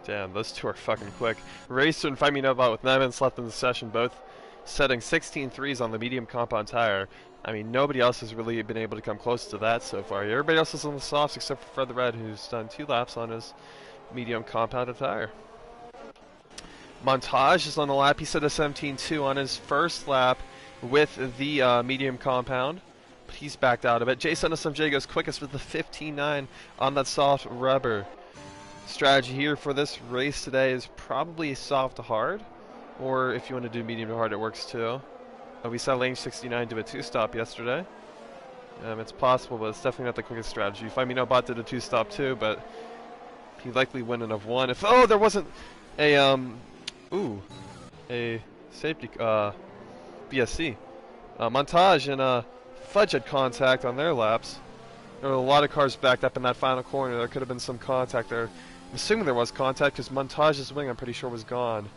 Damn, those two are fucking quick. Racer and Find Me No Bot with 9 minutes left in the session, both setting 16 threes on the medium compound tire. I mean, nobody else has really been able to come close to that so far. Everybody else is on the softs except for Fred the Red, who's done 2 laps on his medium compounded tire. Montage is on the lap. He set a 17.2 on his first lap with the medium compound, but he's backed out of it. Jason SMJ goes quickest with the 15.9 on that soft rubber. Strategy here for this race today is probably soft to hard, or if you want to do medium to hard, it works too. We saw Lane 69 do a 2-stop yesterday. It's possible, but it's definitely not the quickest strategy. Find Me No Bot did a 2-stop too, but he likely wouldn't have won if there wasn't a safety BSC. Montage and Fudge had contact on their laps. There were a lot of cars backed up in that final corner. There could have been some contact there. I'm assuming there was contact because Montage's wing, I'm pretty sure, was gone.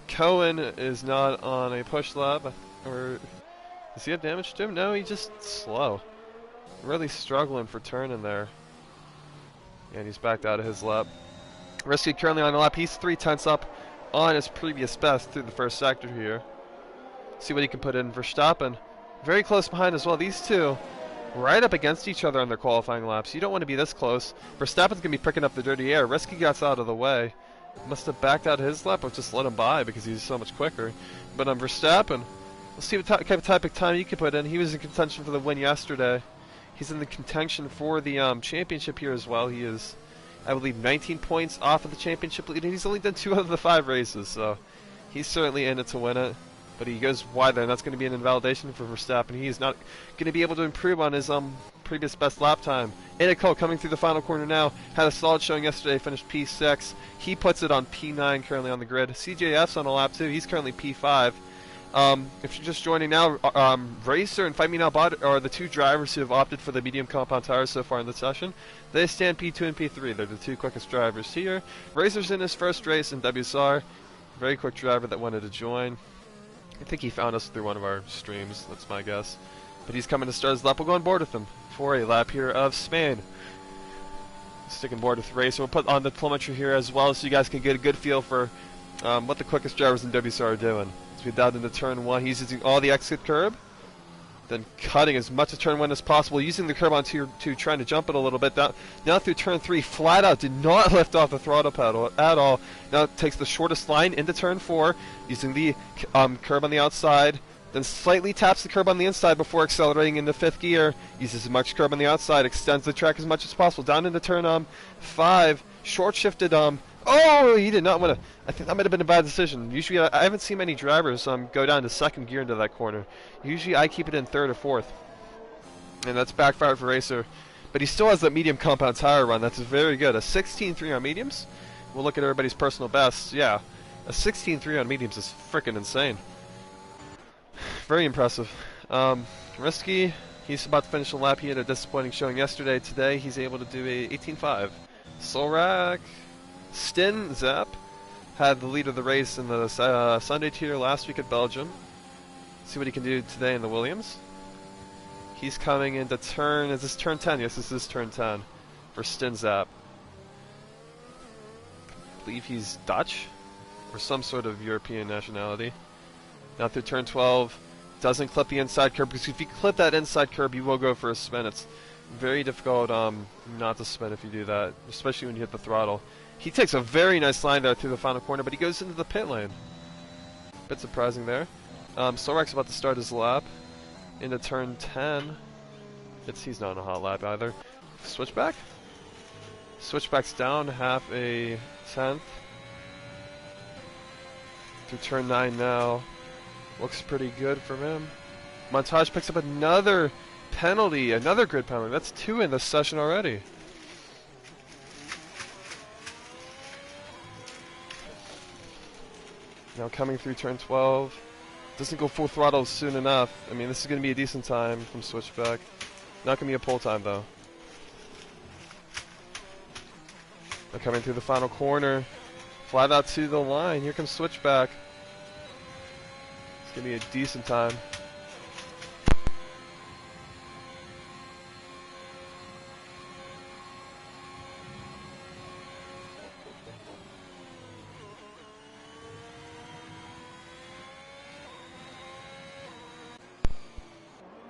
Cohen is not on a push lap. Or does he have damage to him? No, he's just slow. Really struggling for turning there. And he's backed out of his lap. Risky currently on the lap. He's 3/10 up on his previous best through the first sector here. See what he can put in. Verstappen very close behind as well. These two right up against each other on their qualifying laps. You don't want to be this close. Verstappen's going to be picking up the dirty air. Risky gets out of the way. Must have backed out his lap or just let him by because he's so much quicker. But on Verstappen, let's see what type of time he can put in. He was in contention for the win yesterday. He's in the contention for the championship here as well. He is, I believe, 19 points off of the championship lead. He's only done 2 out of the 5 races, so he's certainly in it to win it. But he goes wide there, and that's going to be an invalidation for Verstappen. He is not going to be able to improve on his previous best lap time. Inico coming through the final corner now. Had a solid showing yesterday, finished P6. He puts it on P9 currently on the grid. CJF's on a lap too. He's currently P5. If you're just joining now, Racer and Find Me No Bot are the 2 drivers who have opted for the medium compound tires so far in the session. They stand P2 and P3. They're the 2 quickest drivers here. Racer's in his first race in WSR. Very quick driver that wanted to join. I think he found us through one of our streams, that's my guess. But he's coming to start his lap. We'll go on board with him for a lap here of Spain. Sticking board with Racer. We'll put on the telemetry here as well so you guys can get a good feel for what the quickest drivers in WSR are doing. As we dive into turn 1, he's using all the exit curb, then cutting as much of turn 1 as possible, using the curb on tier 2, trying to jump it a little bit. Now through turn 3, flat out, did not lift off the throttle pedal at all. Now takes the shortest line into turn 4, using the curb on the outside, then slightly taps the curb on the inside before accelerating into 5th gear, uses as much curb on the outside, extends the track as much as possible, down into turn 5, short shifted, oh, he did not want to. I think that might have been a bad decision. Usually, I haven't seen many drivers go down to 2nd gear into that corner. Usually, I keep it in 3rd or 4th. And that's backfired for Racer. But he still has that medium compound tire run. That's very good. A 16.3 on mediums. We'll look at everybody's personal bests. Yeah, a 16.3 on mediums is freaking insane. Very impressive. Risky, he's about to finish a lap. He had a disappointing showing yesterday. Today, he's able to do a 18.5. Solrak. Stin Zap had the lead of the race in the Sunday tier last week at Belgium. See what he can do today in the Williams. He's coming into turn, is this turn 10? Yes, this is turn 10 for Stin Zap. I believe he's Dutch or some sort of European nationality. Now through turn 12, doesn't clip the inside curb, because if you clip that inside curb, you will go for a spin. It's very difficult not to spin if you do that, especially when you hit the throttle. He takes a very nice line there through the final corner, but he goes into the pit lane. Bit surprising there. Sorak's about to start his lap into turn 10. He's not on a hot lap either. Switchback? Switchback's down half a 10th. Through turn 9 now. Looks pretty good for him. Montage picks up another penalty, another grid penalty. That's 2 in this session already. Now coming through turn 12. Doesn't go full throttle soon enough. I mean, this is going to be a decent time from Switchback. Not going to be a pole time, though. Now coming through the final corner. Flat out to the line. Here comes Switchback. It's going to be a decent time.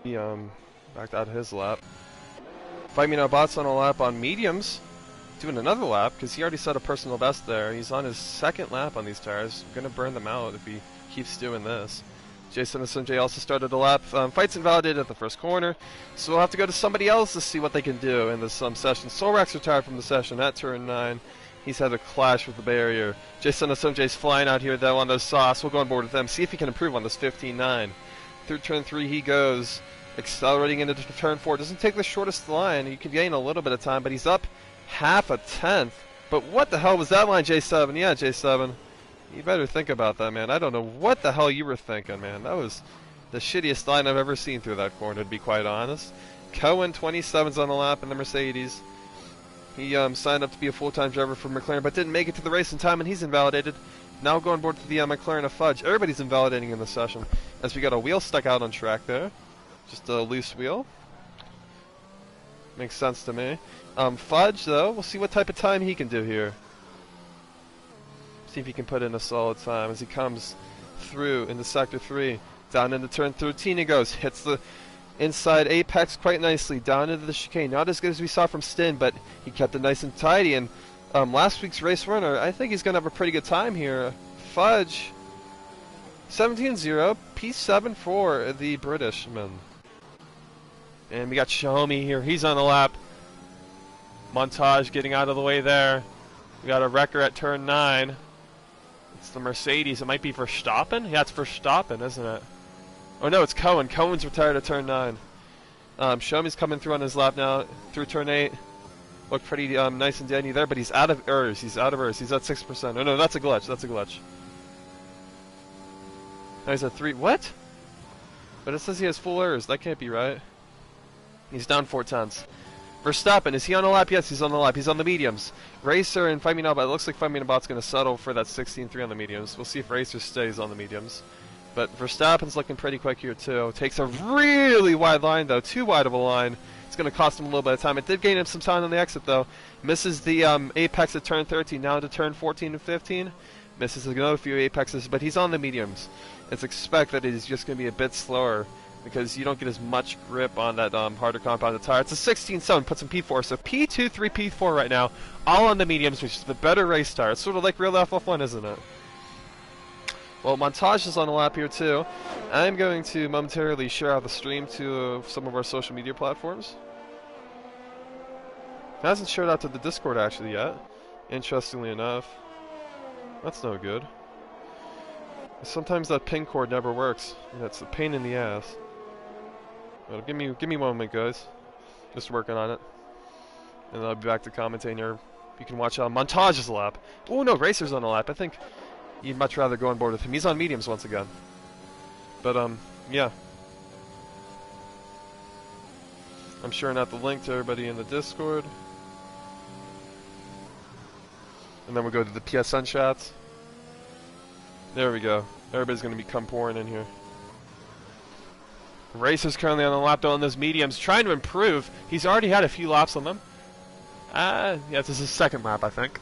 He backed out of his lap. Fight Me Now Bot's on a lap on mediums, doing another lap because he already set a personal best there. He's on his second lap on these tires. Gonna burn them out if he keeps doing this. Jason SMJ also started a lap. Fight's invalidated at the first corner, so we'll have to go to somebody else to see what they can do in this session. Solrax retired from the session at turn 9. He's had a clash with the barrier. Jason SMJ's flying out here though on those softs. We'll go on board with them, see if he can improve on this 15.9. Through turn 3 he goes, accelerating into turn 4. Doesn't take the shortest line. You can gain a little bit of time, but he's up half a tenth. But what the hell was that line, J7? Yeah, J7. You better think about that, man. I don't know what the hell you were thinking, man. That was the shittiest line I've ever seen through that corner, to be quite honest. Cohen, 27's on the lap in the Mercedes. He signed up to be a full-time driver for McLaren, but didn't make it to the race in time, and he's invalidated. Now going board to the McLaren of Fudge. Everybody's invalidating in the session, as we got a wheel stuck out on track there. Just a loose wheel. Makes sense to me. Fudge, though, we'll see what type of time he can do here. See if he can put in a solid time as he comes through into Sector 3. Down into turn 13 he goes. Hits the inside apex quite nicely. Down into the chicane. Not as good as we saw from Stin, but he kept it nice and tidy. And last week's race winner, I think he's going to have a pretty good time here. Fudge, 17-0. P7 for the Britishman. And we got Xiaomi here. He's on the lap. Montage getting out of the way there. We got a wrecker at turn 9. It's the Mercedes. It might be Verstappen? Yeah, it's Verstappen, isn't it? Oh no, it's Cohen. Cohen's retired at turn 9. Xiaomi's coming through on his lap now through turn 8. Looked pretty nice and dandy there, but he's out of ERS. He's out of ERS. He's at 6%. Oh no, that's a glitch. That's a glitch. Now he's at 3. What? But it says he has full ERS. That can't be right. He's down 4 tenths. Verstappen, is he on the lap? Yes, he's on the lap. He's on the mediums. Racer and Fight Me Now Bot. It looks like Fight Me Now Bot's going to settle for that 16.3 on the mediums. We'll see if Racer stays on the mediums. But Verstappen's looking pretty quick here, too. Takes a really wide line, though. Too wide of a line. It's going to cost him a little bit of time. It did gain him some time on the exit, though. Misses the apex at turn 13. Now into turn 14 and 15. Misses another few apexes, but he's on the mediums. It's expected that he's just going to be a bit slower, because you don't get as much grip on that harder compounded tire. It's a 16.7, puts in P4, so P2, 3, P4 right now, all on the mediums, which is the better race tire. It's sort of like real FF1, isn't it? Well, Montage is on the lap here too. I'm going to momentarily share out the stream to some of our social media platforms. It hasn't shared out to the Discord actually yet, interestingly enough. That's no good. Sometimes that pin cord never works. That's a pain in the ass. Well, give me a moment, guys. Just working on it, and I'll be back to commentating here. You can watch on Montage's lap. Oh no, Racer's on the lap. I think you'd much rather go on board with him. He's on mediums once again. But yeah. I'm sharing out the link to everybody in the Discord, and then we'll go to the PSN chats. There we go. Everybody's going to come pouring in here. Racer's currently on the lap though on those mediums, trying to improve. He's already had a few laps on them. Yeah, this is his second lap, I think.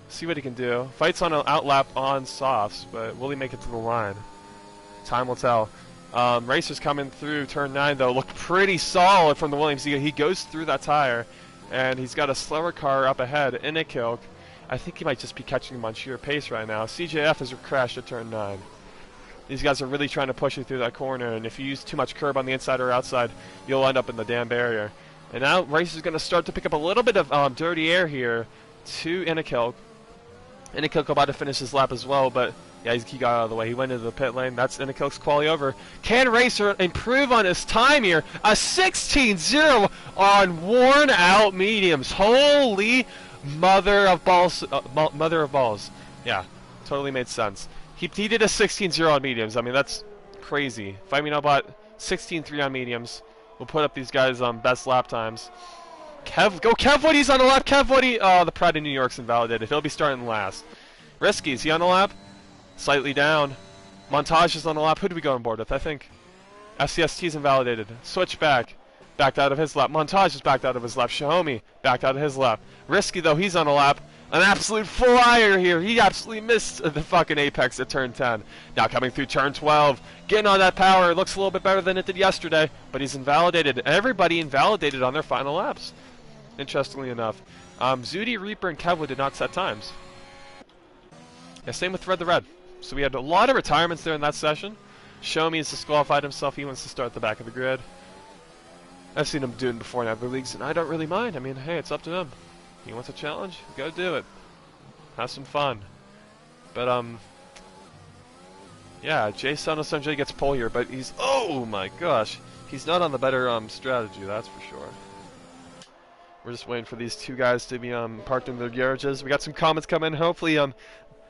See what he can do. Fight's on an out lap on softs, but will he make it to the line? Time will tell. Racer's coming through turn 9 though. Looked pretty solid from the Williams. He goes through that tire, and he's got a slower car up ahead in a kill. I think he might just be catching him on sheer pace right now. CJF has crashed at turn 9. These guys are really trying to push you through that corner, and if you use too much curb on the inside or outside, you'll end up in the damn barrier. And now Racer's going to start to pick up a little bit of dirty air here to Innikilk. Innikilk about to finish his lap as well, but yeah, he got out of the way. He went into the pit lane. That's Innikilk's quali over. Can Racer improve on his time here? A 16-0 on worn out mediums. Holy mother of balls. Mother of balls. Yeah, totally made sense. He did a 16-0 on mediums. I mean, that's crazy. Fight Me Now Bot, 16-3 on mediums. We'll put up these guys' best lap times. Kev Woody's on the lap. Kev Woody. Oh, the Pride of New York's invalidated. He'll be starting last. Risky, is he on the lap? Slightly down. Montage is on the lap. Who do we go on board with? I think FCST's invalidated. Switch back. Backed out of his lap. Montage is backed out of his lap. Xiaomi backed out of his lap. Risky, though, he's on the lap. An absolute flyer here. He absolutely missed the fucking apex at turn 10. Now coming through turn 12. Getting on that power. It looks a little bit better than it did yesterday. But he's invalidated. Everybody invalidated on their final laps. Interestingly enough. Zudi, Reaper, and Kevwood did not set times. Yeah, same with Red the Red. So we had a lot of retirements there in that session. Shomi has disqualified himself. He wants to start at the back of the grid. I've seen him do it before in other leagues, and I don't really mind. I mean, hey, it's up to him. He wants a challenge? Go do it. Have some fun. But, yeah, Jason SMJ gets pole here, but he's, oh my gosh. He's not on the better, strategy, that's for sure. We're just waiting for these two guys to be, parked in their garages. We got some comments coming. Hopefully,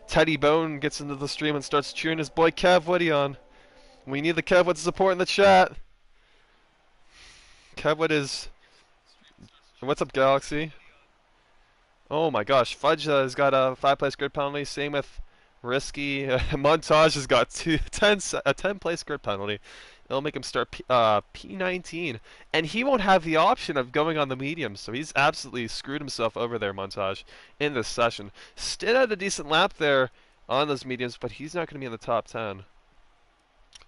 Teddy Bone gets into the stream and starts cheering his boy Kev Woody on. We need the Kev Wood support in the chat. Kev Wood is... What's up, Galaxy? Oh my gosh, Fudge has got a 5-place grid penalty. Same with Risky. Montage has got a 10-place grid penalty. It'll make him start P19. And he won't have the option of going on the mediums, so he's absolutely screwed himself over there, Montage, in this session. Still had a decent lap there on those mediums, but he's not going to be in the top 10.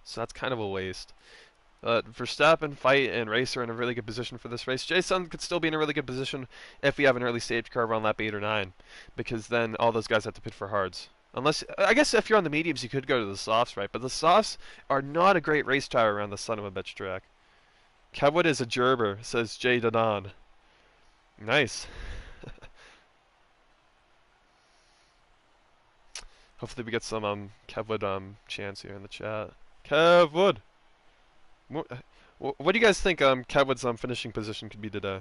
So that's kind of a waste. Verstappen, Fight, and Racer are in a really good position for this race. Jason could still be in a really good position if we have an early safety car around lap 8 or 9, because then all those guys have to pit for hards. Unless, I guess if you're on the mediums, you could go to the softs, right? But the softs are not a great race tire around the son of a bitch track. Kevwood is a gerber, says Jay Dadan. Nice. Hopefully we get some Kevwood chance here in the chat. Kevwood! What do you guys think Kevwood's finishing position could be today?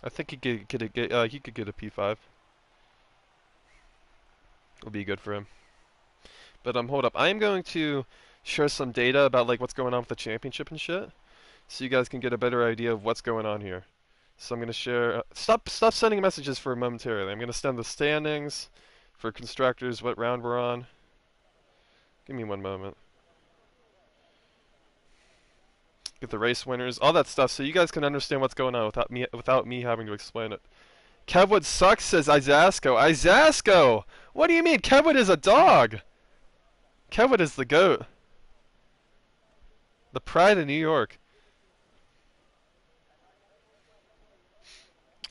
I think he could get a P5. It'll be good for him. But hold up, I am going to share some data about like what's going on with the championship and shit, so you guys can get a better idea of what's going on here. So I'm gonna share. Stop sending messages for momentarily. I'm gonna send the standings for constructors, what round we're on. Give me one moment. Get the race winners, all that stuff, so you guys can understand what's going on without me having to explain it. Kevwood sucks, says Izasco. Izasco! What do you mean? Kevwood is a dog! Kevwood is the GOAT. The pride of New York.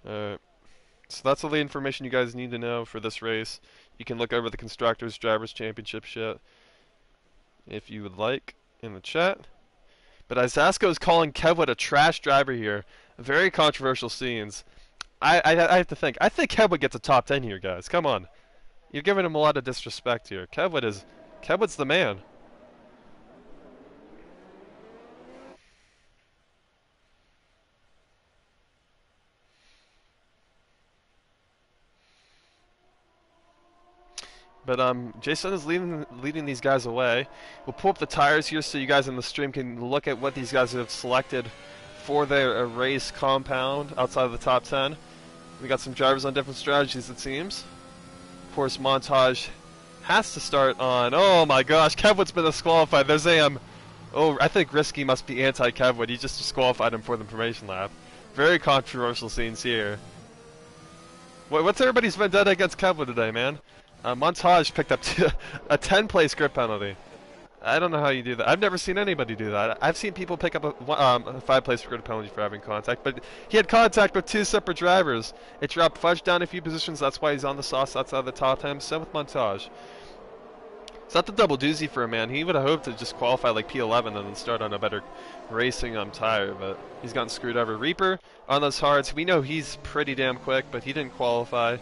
Alright. So that's all the information you guys need to know for this race. You can look over the Constructors Drivers Championship shit if you would like in the chat. But Izasco is calling Kevwood a trash driver here. Very controversial scenes. I have to think. I think Kevwood gets a top 10 here, guys. Come on. You're giving him a lot of disrespect here. Kevwood's the man. But Jason is leading these guys away. We'll pull up the tires here so you guys in the stream can look at what these guys have selected for their race compound outside of the top 10. We got some drivers on different strategies, it seems. Of course, Montage has to start on... Oh my gosh, Kevwood's been disqualified. There's Oh, I think Risky must be anti-Kevwood. He just disqualified him for the information lap. Very controversial scenes here. What's everybody's vendetta against Kevwood today, man? Montage picked up a 10-place grip penalty. I don't know how you do that. I've never seen anybody do that. I've seen people pick up a 5-place grip penalty for having contact, but he had contact with 2 separate drivers. It dropped Fudge down a few positions. That's why he's on the sauce outside the top 10. Same with Montage. It's not the double doozy for a man. He would have hoped to just qualify like P11 and then start on a better racing tire, but he's gotten screwed over. Reaper on those hards. We know he's pretty damn quick, but he didn't qualify.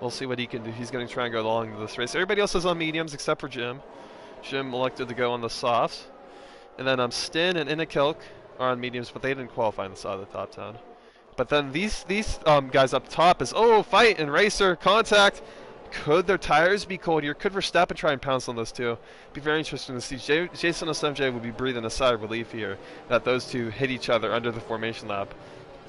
We'll see what he can do. He's going to try and go along to this race. Everybody else is on mediums except for Jim. Jim elected to go on the softs. And then Stin and Inakilk are on mediums, but they didn't qualify on the side of the top 10. But then these guys up top is, oh, Fight and Racer, contact. Could their tires be cold here? Could Verstappen try and pounce on those two? Be very interesting to see. Jason SMJ will be breathing a sigh of relief here that those two hit each other under the formation lap.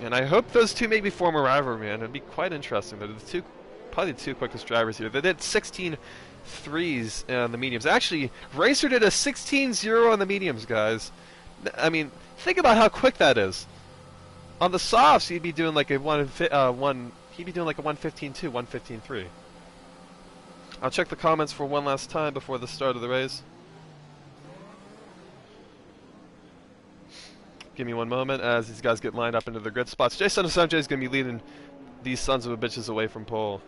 And I hope those two maybe form a rivalry, man. It'd be quite interesting. They're the two... Probably the 2 quickest drivers here. They did 16 threes on the mediums. Actually, Racer did a 16-0 on the mediums, guys. I mean, think about how quick that is. On the softs, he'd be doing like a he'd be doing like a 115.2, 115.3. I'll check the comments for one last time before the start of the race. Give me one moment as these guys get lined up into their grid spots. Jason Asumje is going to be leading these sons of a bitches away from pole.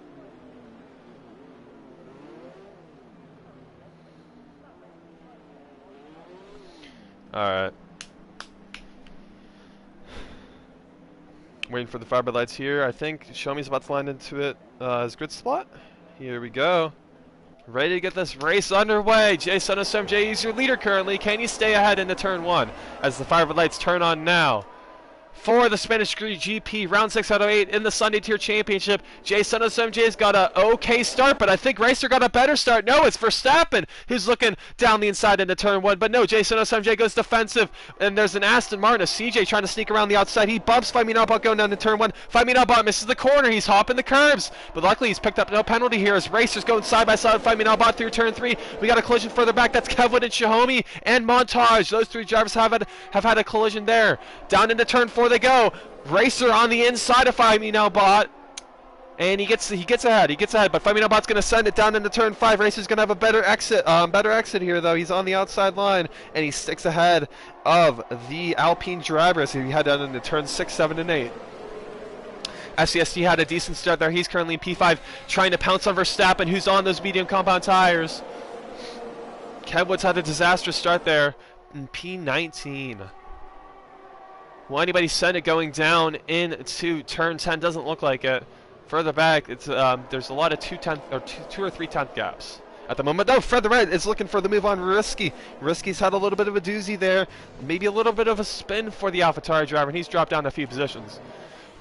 Alright. Waiting for the fiber lights here. I think Shomi's about to line into it. His grid spot. Here we go. Ready to get this race underway. Jason SMJ is your leader currently. Can you stay ahead into turn 1 as the fiber lights turn on now? For the Spanish GP, round 6 out of 8 in the Sunday Tier Championship. Jason SMJ's got a okay start, but I think Racer got a better start. No, it's Verstappen who's looking down the inside into turn 1, but no, Jason SMJ goes defensive, and there's an Aston Martin, a CJ trying to sneak around the outside. He bumps Five Minabot going down to turn 1. Five Minabot misses the corner. He's hopping the curbs, but luckily he's picked up no penalty here as Racer's going side by side with Five Minabot through turn 3. We got a collision further back. That's Kevwood and Shahomi and Montage. Those three drivers have had a collision there. Down into turn 4 they go. Racer on the inside of Five Minabot, and he gets ahead. But Five Minabot's going to send it down into turn 5. Racer's going to have a better exit here though. He's on the outside line, and he sticks ahead of the Alpine drivers. He had down into turn 6, 7, and 8. FCST had a decent start there. He's currently in P5, trying to pounce on Verstappen, who's on those medium compound tires. Kevwood's had a disastrous start there in P19. Will anybody send it going down into turn 10? Doesn't look like it. Further back, it's there's a lot of 2 or 3 tenth gaps at the moment. Oh, Fred the Red is looking for the move on Risky. Risky's had a little bit of a doozy there, maybe a little bit of a spin for the AlphaTauri driver, and he's dropped down a few positions.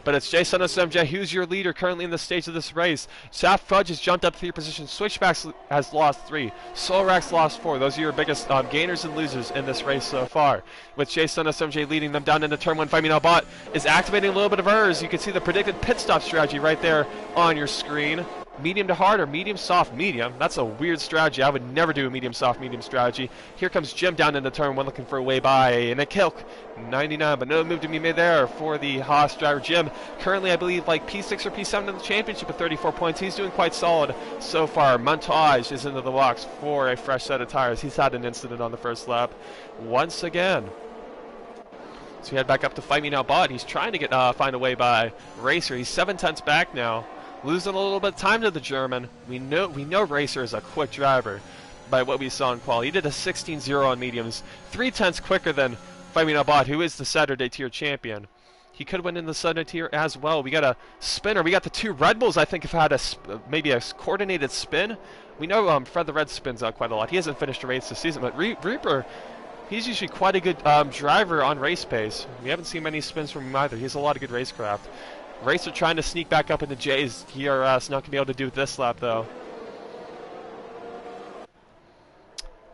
But it's Jason SMJ who's your leader currently in the stage of this race. Saf Fudge has jumped up 3 positions. Switchbacks has lost 3. Solrax lost 4. Those are your biggest gainers and losers in this race so far. With Jason SMJ leading them down into turn 1. Five Minabot is activating a little bit of hers. You can see the predicted pit stop strategy right there on your screen. Medium to hard or medium, soft, medium. That's a weird strategy. I would never do a medium, soft, medium strategy. Here comes Jim down into turn 1 looking for a way by. And a Kilk, 99. But no move to be made there for the Haas driver. Jim, currently I believe like P6 or P7 in the championship with 34 points. He's doing quite solid so far. Montage is into the box for a fresh set of tires. He's had an incident on the first lap once again. So we head back up to Five Minabot. He's trying to find a way by Racer. He's 7 tenths back now. Losing a little bit of time to the German. We know Racer is a quick driver by what we saw in qual. He did a 16.0 on mediums, 3 tenths quicker than Five Minabot, who is the Saturday tier champion. He could win in the Saturday tier as well. We got a spinner. We got the 2 Red Bulls, I think, have had maybe a coordinated spin. We know Fred the Red spins out quite a lot. He hasn't finished a race this season, but Reaper, he's usually quite a good driver on race pace. We haven't seen many spins from him either. He has a lot of good racecraft. Racer trying to sneak back up into Jay's DRS. Not going to be able to do it this lap, though.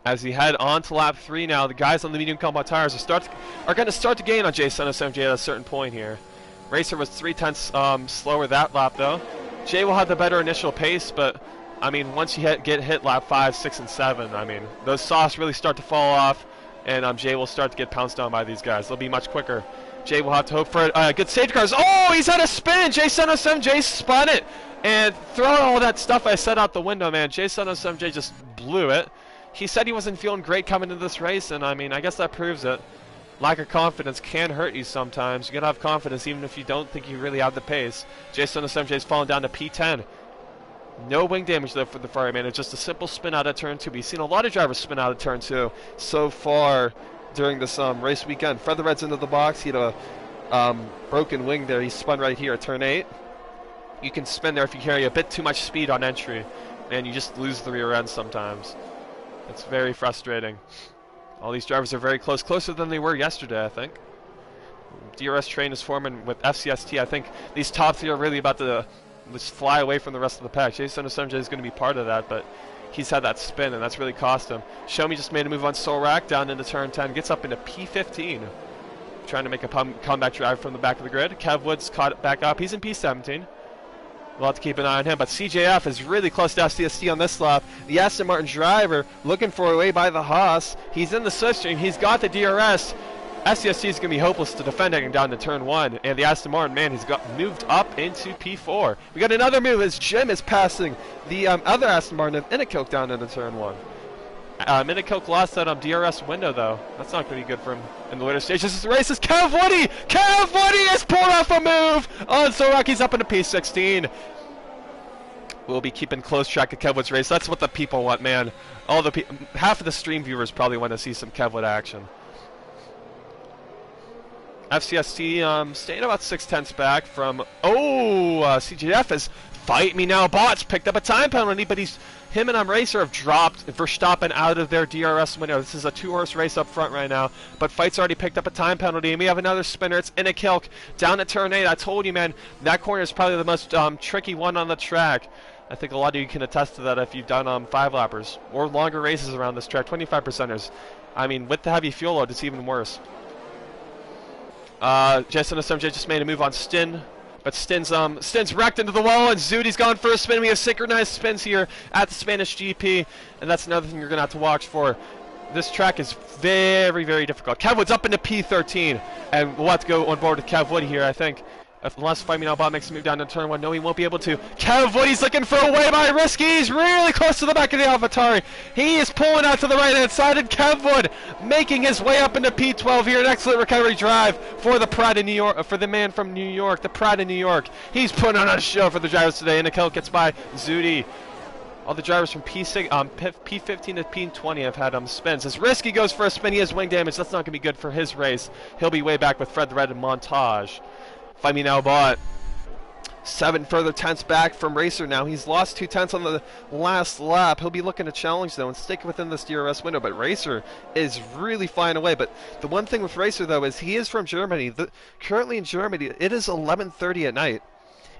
As we head on to lap 3 now, the guys on the medium compound tires are going to start to gain on Jay Son SMJ at a certain point here. Racer was 3 tenths slower that lap, though. Jay will have the better initial pace, but, I mean, once you get hit lap 5, 6, and 7, I mean, those softs really start to fall off, and Jay will start to get pounced on by these guys. They'll be much quicker. Jay will have to hope for good safety cars. Oh, he's had a spin. Jason SMJ spun it. And throwing all that stuff I said out the window, man. Jason SMJ just blew it. He said he wasn't feeling great coming into this race, and I mean, I guess that proves it. Lack of confidence can hurt you sometimes. You gotta have confidence even if you don't think you really have the pace. Jason SMJ's fallen down to P10. No wing damage though for the Ferrari man. It's just a simple spin out of turn 2. We've seen a lot of drivers spin out of turn 2 so far during this race weekend. Fred the Red's into the box. He had a broken wing there. He spun right here at turn 8. You can spin there if you carry a bit too much speed on entry, and you just lose the rear end sometimes. It's very frustrating. All these drivers are very close, closer than they were yesterday, I think. DRS train is forming with FCST. I think these top 3 are really about to just fly away from the rest of the pack. Jason SMJ is going to be part of that, but he's had that spin, and that's really cost him. Shomi just made a move on Solrak down into turn 10, gets up into P15. Trying to make a comeback drive from the back of the grid. Kev Woods caught it back up. He's in P17. We'll have to keep an eye on him. But CJF is really close to FCST on this lap. The Aston Martin driver looking for a way by the Haas. He's in the slipstream. He's got the DRS. SCST is going to be hopeless to defending down to turn 1, and the Aston Martin, man, has got moved up into P4. We got another move as Jim is passing the other Aston Martin of Innikilk down into turn 1. Innikilk lost that DRS window, though. That's not going to be good for him in the later stages. This race is Kev Woody! Kev Woody has pulled off a move on Sorak. He's up into P16. We'll be keeping close track of Kev Wood's race. That's what the people want, man. Half of the stream viewers probably want to see some Kev Wood action. FCST staying about 6/10 back from... CJF is Fight Me Now Bots picked up a time penalty, but him and Racer have dropped Verstappen out of their DRS window. This is a 2-horse race up front right now, but Fight's already picked up a time penalty, and we have another spinner. It's Innikilk down at turn 8. I told you, man, that corner is probably the most tricky one on the track. I think a lot of you can attest to that if you've done 5-lappers or longer races around this track. 25%ers. I mean, with the heavy fuel load, it's even worse. Jason SMJ just made a move on Stin, but Stin's wrecked into the wall, and Zudi's gone for a spin. We have synchronized spins here at the Spanish GP, and that's another thing you're going to have to watch for. This track is very, very difficult. Kev Wood's up into P13, and we'll have to go on board with Kev Wood here, I think. Unless Fight Me Now Bot makes a move down to turn 1. No, he won't be able to. Kev Wood, he's looking for a way by Risky. He's really close to the back of the AlphaTauri. He is pulling out to the right-hand side, and Kev Wood making his way up into P12 here. An excellent recovery drive for the Pride of New York, for the man from New York, the Pride of New York. He's putting on a show for the drivers today. Innikilk gets by Zudi. All the drivers from P6, P15 to P20 have had spins. As Risky goes for a spin, he has wing damage. That's not going to be good for his race. He'll be way back with Fred the Red and Montage. Fight Me Now Bot. 7 further tenths back from Racer now. He's lost 2 tenths on the last lap. He'll be looking to challenge, though, and stick within this DRS window. But Racer is really flying away. But the one thing with Racer, though, is he is from Germany. Currently in Germany, it is 11:30 at night.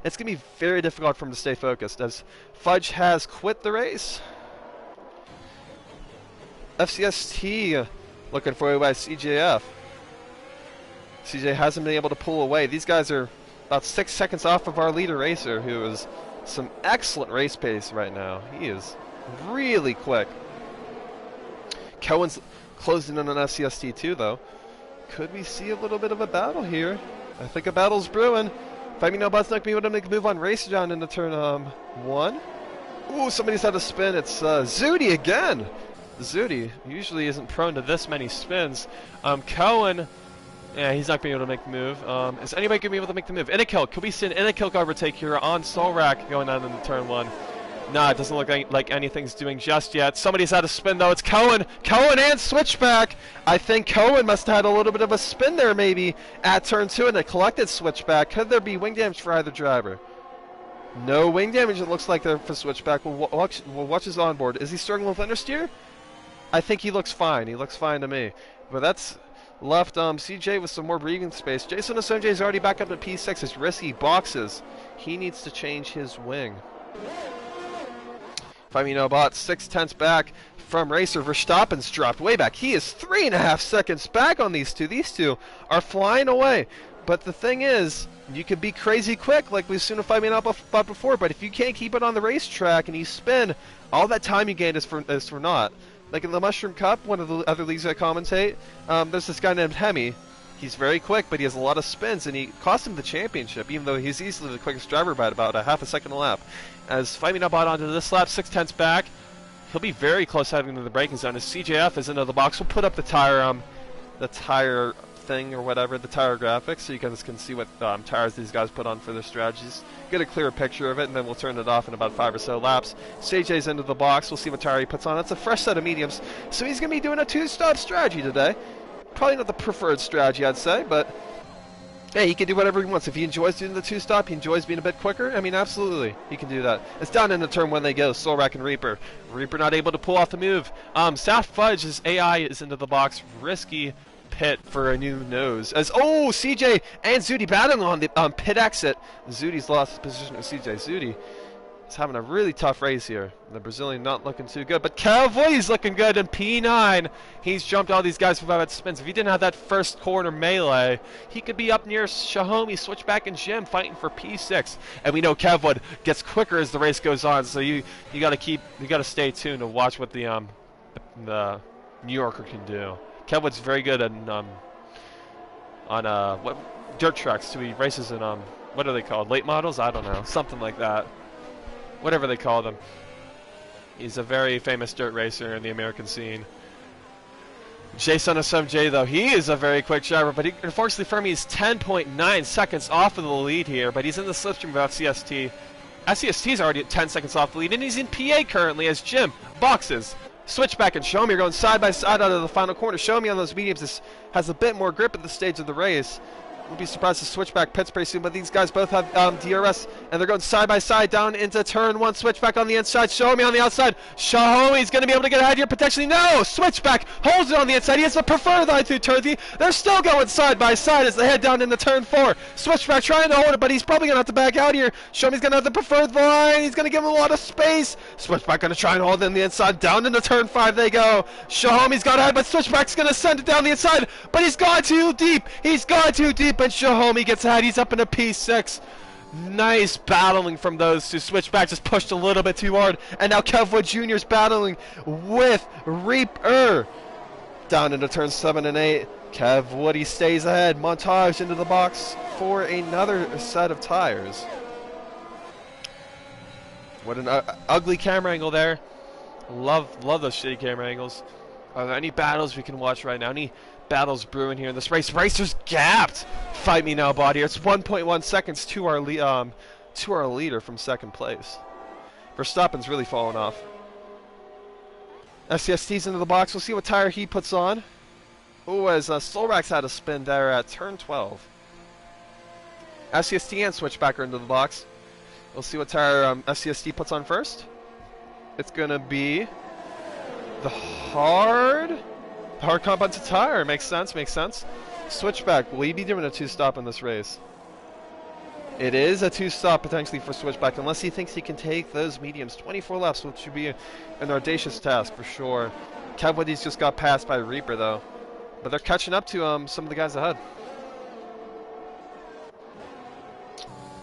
It's going to be very difficult for him to stay focused, as Fudge has quit the race. FCST looking for away by CJF. CJ hasn't been able to pull away. These guys are about 6 seconds off of our leader Racer, who is some excellent race pace right now. He is really quick. Cohen's closing in on FCST too, though. Could we see a little bit of a battle here? I think a battle's brewing. Fight Me Now Bot's not going to be able to make a move on Racer down into turn 1. Ooh, somebody's had a spin. It's Zudi again. Zudi usually isn't prone to this many spins. Cohen... Yeah, he's not going to be able to make the move. Is anybody going to be able to make the move? Innikilk. Could we see an Innikilk overtake here on Solrak going down into turn 1? Nah, it doesn't look like anything's doing just yet. Somebody's had a spin, though. It's Cohen. Cohen and Switchback. I think Cohen must have had a little bit of a spin there, maybe, at turn 2, and a collected Switchback. Could there be wing damage for either driver? No wing damage, it looks like, there for Switchback. We'll watch his onboard. Is he struggling with understeer? I think he looks fine. He looks fine to me. But that's... left CJ with some more breathing space. Jason SMJ is already back up to P6. It's Risky boxes. He needs to change his wing. Fight Me Now Bot 6 tenths back from Racer. Verstappen's dropped way back. He is 3.5 seconds back on these two. These two are flying away. But the thing is, you can be crazy quick like we've seen with Fight Me Now Bot before. But if you can't keep it on the racetrack and you spin, all that time you gained is for naught. Like in the Mushroom Cup, one of the other leagues I commentate, there's this guy named Hemi. He's very quick, but he has a lot of spins, and he cost him the championship, even though he's easily the quickest driver by about a half a second a lap. As Fight Me Now Bot onto this lap, 6 tenths back, he'll be very close heading into the braking zone. As CJF is into the box, we'll put up the tire thing or whatever, the tire graphics, so you guys can see what tires these guys put on for their strategies. Get a clearer picture of it, and then we'll turn it off in about 5 or so laps. CJ's into the box. We'll see what tire he puts on. It's a fresh set of mediums, so he's going to be doing a 2-stop strategy today. Probably not the preferred strategy, I'd say, but hey, he can do whatever he wants. If he enjoys doing the 2-stop, he enjoys being a bit quicker, I mean, absolutely, he can do that. It's down into turn 1 they go, Solrak and Reaper. Reaper not able to pull off the move. South Fudge's AI is into the box. Risky pit for a new nose. As CJ and Zudi battling on the pit exit. Zudi's lost his position to CJ. Zudi is having a really tough race here. The Brazilian not looking too good, but Cowboy's looking good in P9. He's jumped all these guys without spins. If he didn't have that first corner melee, he could be up near Shahomi, Switchback, and Jim fighting for P6. And we know Kevwood gets quicker as the race goes on, so you got to stay tuned to watch what the New Yorker can do. Kevwood's very good at on what dirt tracks. So he races in what are they called? Late models? I don't know, something like that. Whatever they call them. He's a very famous dirt racer in the American scene. Jason SMJ, though, he is a very quick driver, but unfortunately for me, he's 10.9 seconds off of the lead here, but he's in the slipstream of FCST. FCST's already at 10 seconds off the lead, and he's in PA currently as Jim boxes. Switchback and Show Me are going side by side out of the final corner. Show Me on those mediums has a bit more grip at this stage of the race. Wouldn't be surprised if Switchback pits pretty soon, but these guys both have DRS, and they're going side by side down into turn 1. Switchback on the inside, Show Me on the outside. Show Me's going to be able to get ahead here potentially. No! Switchback holds it on the inside. He has the preferred line through turn 3. They're still going side by side as they head down into turn 4. Switchback trying to hold it, but he's probably going to have to back out here. Show Me's going to have the preferred line. He's going to give him a lot of space. Switchback going to try and hold it on the inside. Down into turn 5 they go. Show Me's got ahead, but Switchback's going to send it down the inside, but he's gone too deep. He's gone too deep, and Show Me gets ahead. He's up into P6. Nice battling from those two. Switchback just pushed a little bit too hard, and now Kev Wood Jr. is battling with Reaper. Down into turn 7 and 8. Kev Wood, he stays ahead. Montage into the box for another set of tires. What an ugly camera angle there. Love those shitty camera angles. Are there any battles we can watch right now? Any battles brewing here in this race? Racers gapped. Fight me now, body. It's 1.1 seconds to our leader from second place. Verstappen's really fallen off. SCST's into the box. We'll see what tire he puts on. Oh, as Solrax had a spin there at turn 12. SCST and Switchback are into the box. We'll see what tire SCST puts on first. It's going to be the hard compound tire. Makes sense, makes sense. Switchback, will he be doing a 2-stop in this race? It is a 2-stop potentially for Switchback, unless he thinks he can take those mediums. 24 laps, which should be an audacious task for sure. Kev Woody's just got passed by Reaper though, but they're catching up to some of the guys ahead.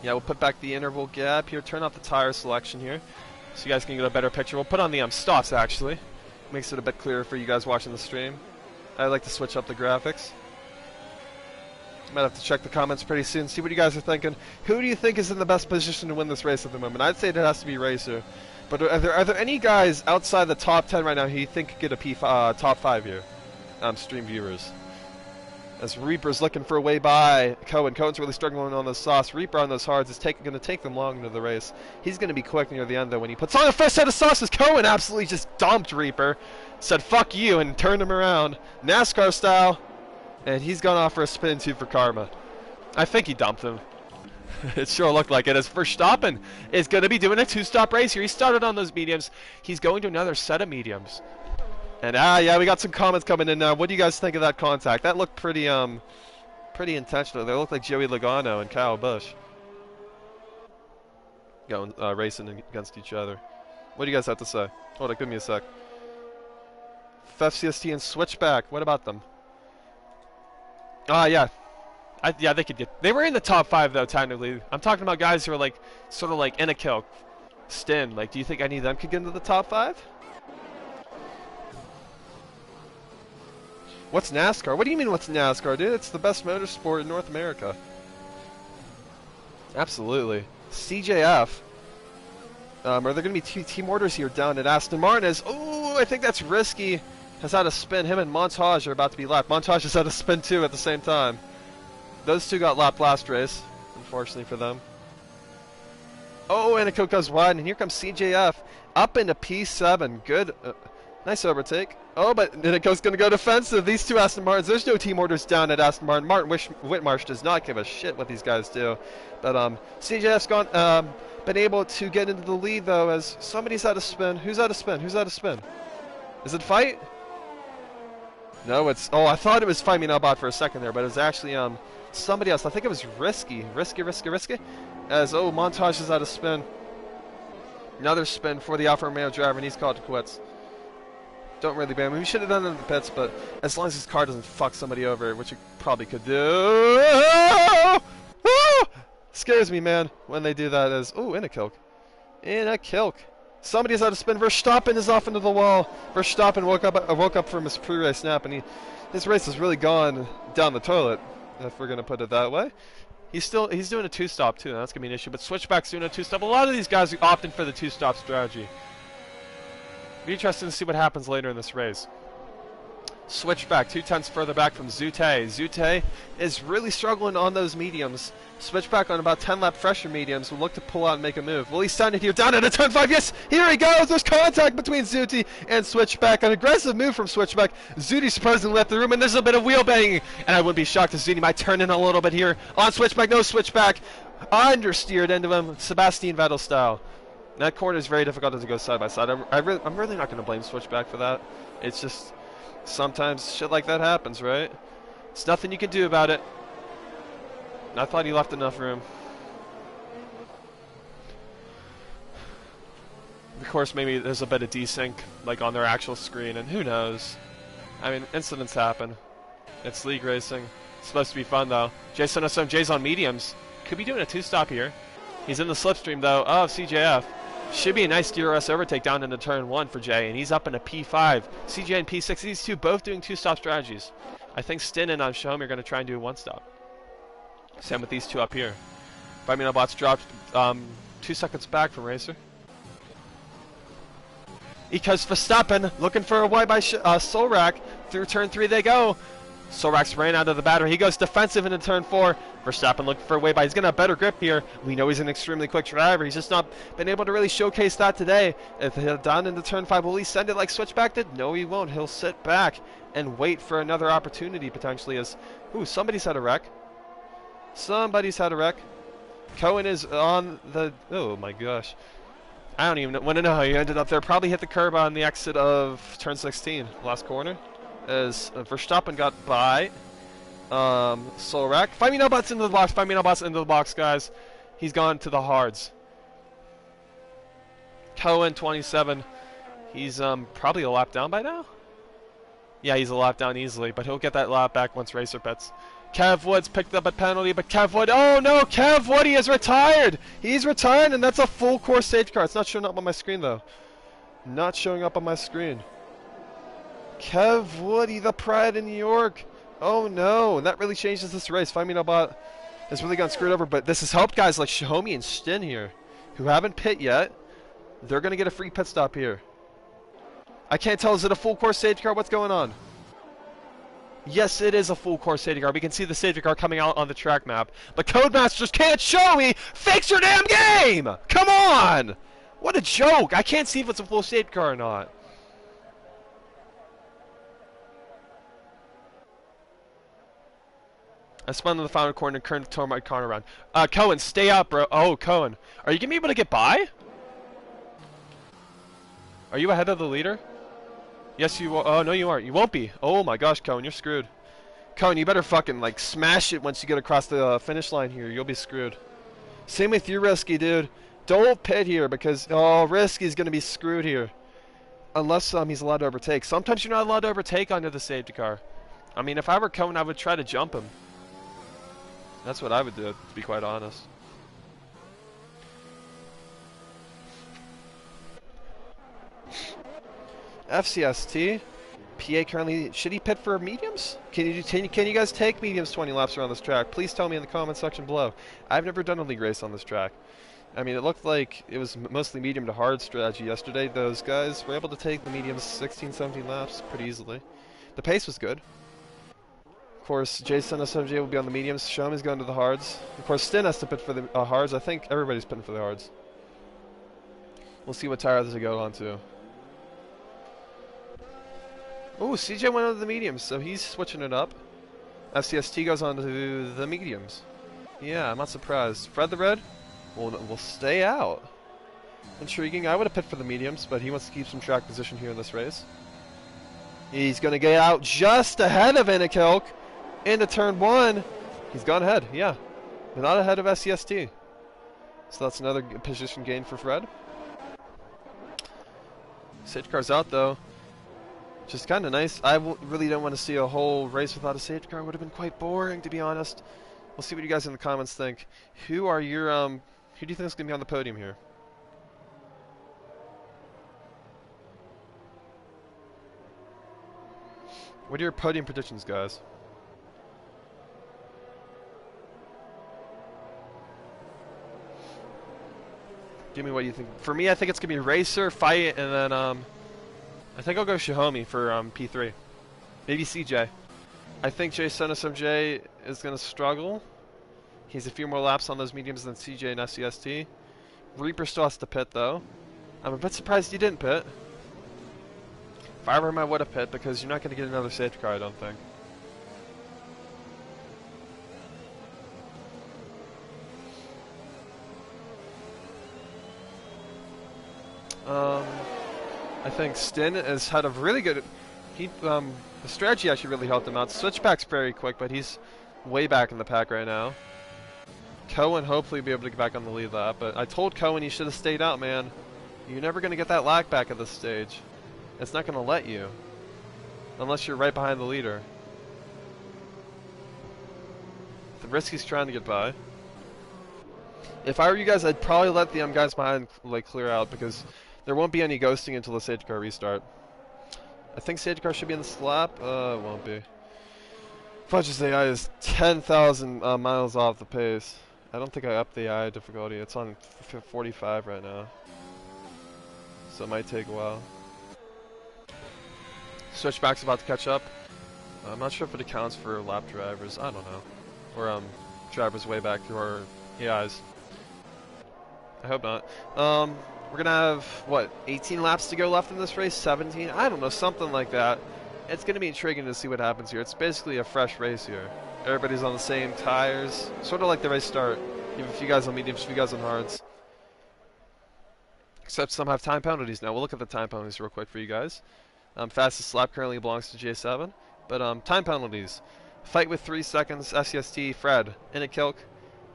Yeah, we'll put back the interval gap here. Turn off the tire selection here, so you guys can get a better picture. We'll put on the stops actually. Makes it a bit clearer for you guys watching the stream. I like to switch up the graphics. Might have to check the comments pretty soon, see what you guys are thinking. Who do you think is in the best position to win this race at the moment? I'd say it has to be Racer. But are there any guys outside the top 10 right now who you think could get a top 5 here? Stream viewers. As Reaper's looking for a way by Cohen. Cohen's really struggling on those softs. Reaper on those hards is going to take them long into the race. He's going to be quick near the end, though, when he puts on the first set of sauces. Cohen absolutely just dumped Reaper. Said, fuck you, and turned him around. NASCAR style. And he's gone off for a spin, too, for karma. I think he dumped him. It sure looked like it. As Verstappen is going to be doing a 2-stop race here. He started on those mediums. He's going to another set of mediums. And yeah, we got some comments coming in now. What do you guys think of that contact? That looked pretty intentional. They look like Joey Logano and Kyle Busch going racing against each other. What do you guys have to say? Hold on, give me a sec. FCST and Switchback. What about them? Yeah. Yeah, they could get. They were in the top 5 though, technically. I'm talking about guys who are like sort of like in a kill. Stin. Like, do you think any of them could get into the top 5? What's NASCAR? What do you mean what's NASCAR, dude? It's the best motorsport in North America. Absolutely. CJF. Are there going to be 2 team orders here down at Aston Martin? Oh, I think that's risky. Has had a spin. Him and Montage are about to be lapped. Montage has had a spin too at the same time. Those 2 got lapped last race, unfortunately for them. Oh, and it goes wide, and here comes CJF up into P7. Good. Nice overtake. Oh, but then it goes going to go defensive. These 2 Aston Martins. There's no team orders down at Aston Martin. Martin Whitmarsh does not give a shit what these guys do. But CJF's been able to get into the lead though, as somebody's had a spin. Who's had a spin? Who's had a spin? Is it Fight? No, it's. Oh, I thought it was Fight Me Now Bot for a second there, but it was actually somebody else. I think it was Risky. Risky. As Montage has had a spin. Another spin for the Alfa Romeo driver, and he's called to quits. Don't really ban him. We should have done it in the pits, but as long as his car doesn't fuck somebody over, which it probably could do. Scares me, man, when they do that. In a kilk. In a kilk. Somebody's out of spin. Verstappen is off into the wall. Verstappen woke up from his pre-race nap, and his race has really gone down the toilet. if we're gonna put it that way. He's doing a two-stop too. That's gonna be an issue. But Switchback's doing a two-stop. A lot of these guys are opting for the two-stop strategy. Be interesting to see what happens later in this race. Switchback 2/10 further back from Zute. Zute is really struggling on those mediums. Switchback on about 10 lap fresher mediums will look to pull out and make a move. Will he stand it here? Down into turn 5. Yes, here he goes. There's contact between Zute and Switchback. An aggressive move from Switchback. Zute surprisingly left the room, and there's a bit of wheel banging. And I wouldn't be shocked if Zute might turn in a little bit here on Switchback. No, Switchback understeered into him, Sebastian Vettel style. That corner is very difficult to go side by side. I'm really not going to blame Switchback for that. It's just sometimes shit like that happens, right? It's nothing you can do about it. I thought he left enough room. Of course, maybe there's a bit of desync, like on their actual screen, and who knows? I mean, incidents happen. It's league racing. It's supposed to be fun, though. Jason SM, Jay's on mediums. Could be doing a two-stop here. He's in the slipstream, though, of CJF. Should be a nice DRS overtake down into turn 1 for Jay, and he's up in a P5. CJ and P6, these two both doing two-stop strategies. I think Stin and Xiaomi are going to try and do a one-stop. Same with these two up here. Bots dropped 2 seconds back from Racer. Because Verstappen looking for a wide by Solrak. Through turn 3 they go. Solrak's ran out of the battery. He goes defensive into turn 4. Verstappen looking for a way by. He's going to have better grip here. We know he's an extremely quick driver. He's just not been able to really showcase that today. If he'll down into turn 5, will he send it like Switchback did? No, he won't. He'll sit back and wait for another opportunity potentially as... Ooh, somebody's had a wreck. Somebody's had a wreck. Cohen is on the... Oh my gosh. I don't even want to know how he ended up there. Probably hit the curb on the exit of turn 16, last corner. As Verstappen got by Solrak. 5 me bots into the box. 5 me bots into the box, guys. He's gone to the hards. Cohen, 27. He's probably a lap down by now. Yeah, he's a lap down easily, but he'll get that lap back once Racer pits. Kev Woods picked up a penalty, but Kev Wood, oh no, Kev Wood, he has retired. He's retired, and that's a full course safety car. It's not showing up on my screen, though. Not showing up on my screen. Kev Woody, the pride in New York. Oh no, and that really changes this race. Bot has really gotten screwed over, but this has helped guys like Xiaomi and Stin here, who haven't pit yet. They're going to get a free pit stop here. I can't tell, is it a full course safety car? What's going on? Yes, it is a full course safety car. We can see the safety car coming out on the track map. But Codemasters can't show me. Fix your damn game! Come on! What a joke! I can't see if it's a full safety car or not. I spun in the final corner and currently tore my car around. Cohen, stay up, bro. Oh, Cohen. Are you going to be able to get by? Are you ahead of the leader? Yes, you are. Oh, no, you aren't. You won't be. Oh, my gosh, Cohen, you're screwed. Cohen, you better fucking, like, smash it once you get across the finish line here. You'll be screwed. Same with you, Risky, dude. Don't pit here because, oh, Risky's going to be screwed here. Unless he's allowed to overtake. Sometimes you're not allowed to overtake under the safety car. I mean, if I were Cohen, I would try to jump him. That's what I would do, to be quite honest. FCST. PA currently, should he pit for mediums? Can you guys take mediums 20 laps around this track? Please tell me in the comment section below. I've never done a league race on this track. I mean, it looked like it was mostly medium to hard strategy yesterday. Those guys were able to take the mediums 16, 17 laps pretty easily. The pace was good. Of course, Jason SMJ will be on the mediums. Xiaomi's going to the hards. Of course, Stin has to pit for the hards. I think everybody's pitting for the hards. We'll see what tires they go on to. Oh, CJ went on to the mediums, so he's switching it up. FCST goes on to the mediums. Yeah, I'm not surprised. Fred the Red will stay out. Intriguing. I would have picked for the mediums, but he wants to keep some track position here in this race. He's going to get out just ahead of Innikilk into turn 1. He's gone ahead, yeah. But not ahead of SCST. So that's another position gain for Fred. Safety car's out, though. Just kind of nice. I really don't want to see a whole race without a safety car. It would have been quite boring, to be honest. We'll see what you guys in the comments think. Who are your, who do you think is going to be on the podium here? What are your podium predictions, guys? Give me what you think. For me, I think it's gonna be Racer, Fight, and then I think I'll go Xiaomi for P3. Maybe CJ. I think Jason SMJ is gonna struggle. He's a few more laps on those mediums than CJ and SCST. Reaper still has to pit though. I'm a bit surprised he didn't pit. If I were him, I would have pit because you're not going to get another safety car, I don't think. I think Stin has had a really good... the strategy actually really helped him out. Switchback's very quick, but he's way back in the pack right now. Cohen hopefully be able to get back on the lead lap, but I told Cohen he should have stayed out, man. You're never going to get that lag back at this stage. It's not going to let you. Unless you're right behind the leader. The Risky's trying to get by. If I were you guys, I'd probably let the guys behind like clear out because there won't be any ghosting until the safety car restart. I think safety car should be in the slap. It won't be. Fudge's AI is 10,000 miles off the pace. I don't think I upped the AI difficulty. It's on 45 right now. So it might take a while. Switchback's about to catch up. I'm not sure if it accounts for lap drivers. I don't know. Or drivers way back through our AIs. I hope not. We're gonna have what 18 laps to go left in this race. 17. I don't know, something like that. It's gonna be intriguing to see what happens here. It's basically a fresh race here. Everybody's on the same tires, sort of like the race start. You have a few guys on mediums, a few guys on hards. Except some have time penalties now. We'll look at the time penalties real quick for you guys. Fastest lap currently belongs to J7. But time penalties. Fight with 3 seconds, SCST, Fred, Innikilk,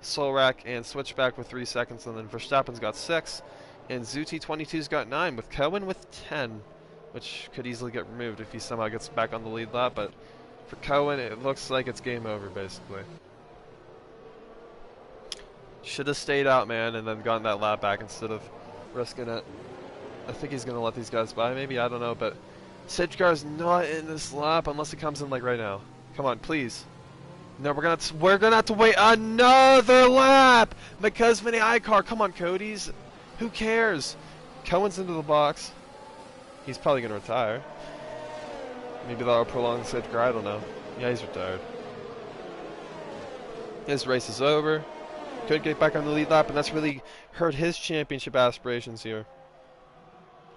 Solrak, and Switchback with 3 seconds. And then Verstappen's got 6. And Zuti22's got 9, with Cohen with 10. Which could easily get removed if he somehow gets back on the lead lap. But for Cohen, it looks like it's game over, basically. Should have stayed out, man, and then gotten that lap back instead of risking it. I think he's going to let these guys by, maybe, I don't know, but safety car is not in this lap unless it comes in like right now. Come on, please. No, we're gonna have to wait another lap because of an AI car. Come on, Cody's. Who cares? Cohen's into the box. He's probably gonna retire. Maybe that'll prolong the safety car, I don't know. Yeah, he's retired. His race is over. Could get back on the lead lap, and that's really hurt his championship aspirations here.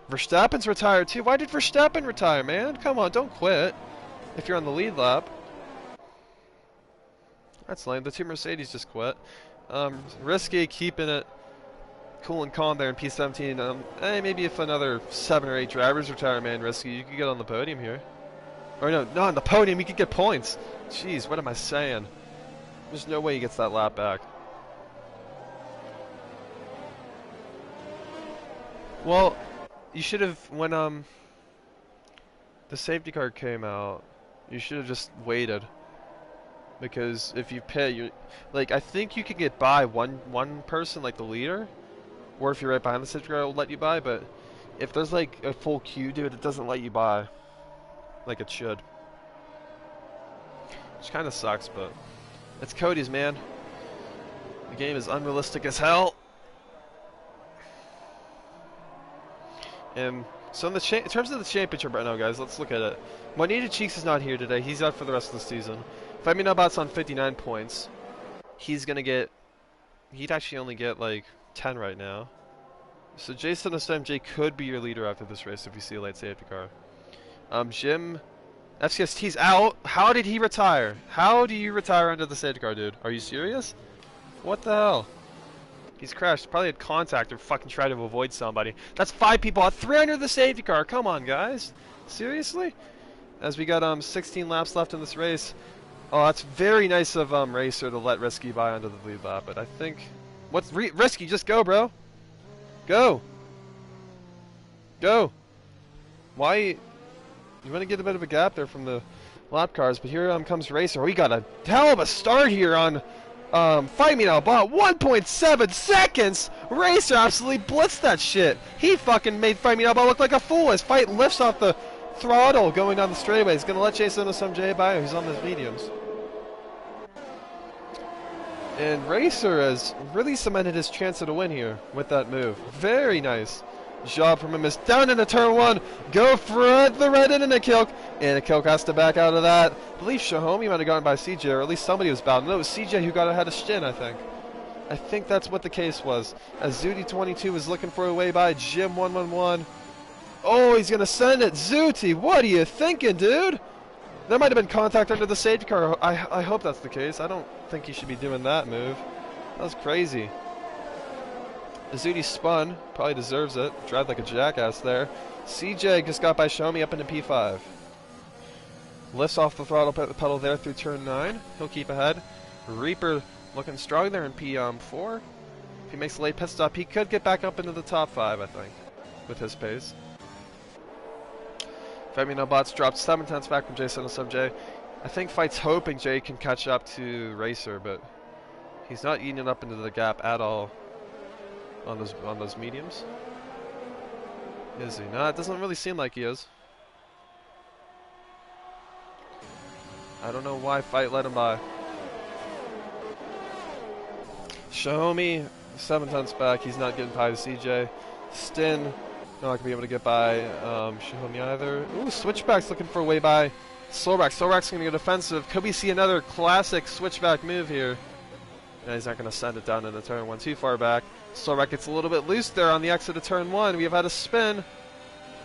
Verstappen's retired too. Why did Verstappen retire, man? Come on, don't quit if you're on the lead lap. That's lame. The two Mercedes just quit. Risky keeping it cool and calm there in P17. Maybe if another 7 or 8 drivers retire, man, Risky, you could get on the podium here. Or no, not on the podium, you could get points. Jeez, what am I saying? There's no way he gets that lap back. Well, you should have, when the safety car came out, you should have just waited. Because if you pit, you like, I think you could get by one person, like the leader, or if you're right behind the safety car, it'll let you by. But if there's like a full queue, dude, it doesn't let you by, like it should. Which kind of sucks, but it's Cody's, man. The game is unrealistic as hell. And so in terms of the championship right now, guys, let's look at it. Juanita Cheeks is not here today. He's out for the rest of the season. Femi Nabat's on 59 points. He's going to get... He'd actually only get, like, 10 right now. So Jason SMJ could be your leader after this race if you see a late safety car. Jim... FCST's out. How did he retire? How do you retire under the safety car, dude? Are you serious? What the hell? He's crashed. Probably had contact or fucking tried to avoid somebody. That's 5 people out. 3 under the safety car. Come on, guys. Seriously? As we got 16 laps left in this race. Oh, that's very nice of Racer to let Risky by under the lead lap. But I think... What's Risky? Just go, bro. Go. Go. Why... You want to get a bit of a gap there from the lap cars. But here comes Racer. We got a hell of a start here on... Fight Me Now, about 1.7 seconds! Racer absolutely blitzed that shit! He fucking made Fight Me Now look like a fool as Fight lifts off the throttle going down the straightaway. He's gonna let Jason SMJ by, who's on his mediums. And Racer has really cemented his chance at a win here with that move. Very nice job from him. Is down into turn 1. Go for the red and a kill. And a kill has to back out of that. I believe Shahomey might have gotten by CJ, or at least somebody was bound. No, it was CJ who got ahead of Shin, I think. I think that's what the case was. As Zooty22 was looking for a way by Jim111. Oh, he's going to send it. Zooty, what are you thinking, dude? There might have been contact under the safety car. I hope that's the case. I don't think he should be doing that move. That was crazy. Zooty spun. Probably deserves it. Drive like a jackass there. CJ just got by Xiaomi up into P5. Lifts off the throttle pedal there through turn 9. He'll keep ahead. Reaper looking strong there in P4. If he makes a late pit stop, he could get back up into the top 5, I think, with his pace. Femino Bots dropped 7 tenths back from Jason SMJ. I think Fight's hoping Jay can catch up to Racer, but he's not eating it up into the gap at all on those mediums. Is he? No, it doesn't really seem like he is. I don't know why Fight let him by. Xiaomi, 7 tenths back. He's not getting by CJ. Stin, not going to be able to get by Xiaomi either. Ooh, Switchback's looking for a way by Solrak. Solrak's going to get offensive. Could we see another classic Switchback move here? No, he's not going to send it down into turn 1 too far back. Solrak gets a little bit loose there on the exit of turn 1. We have had a spin.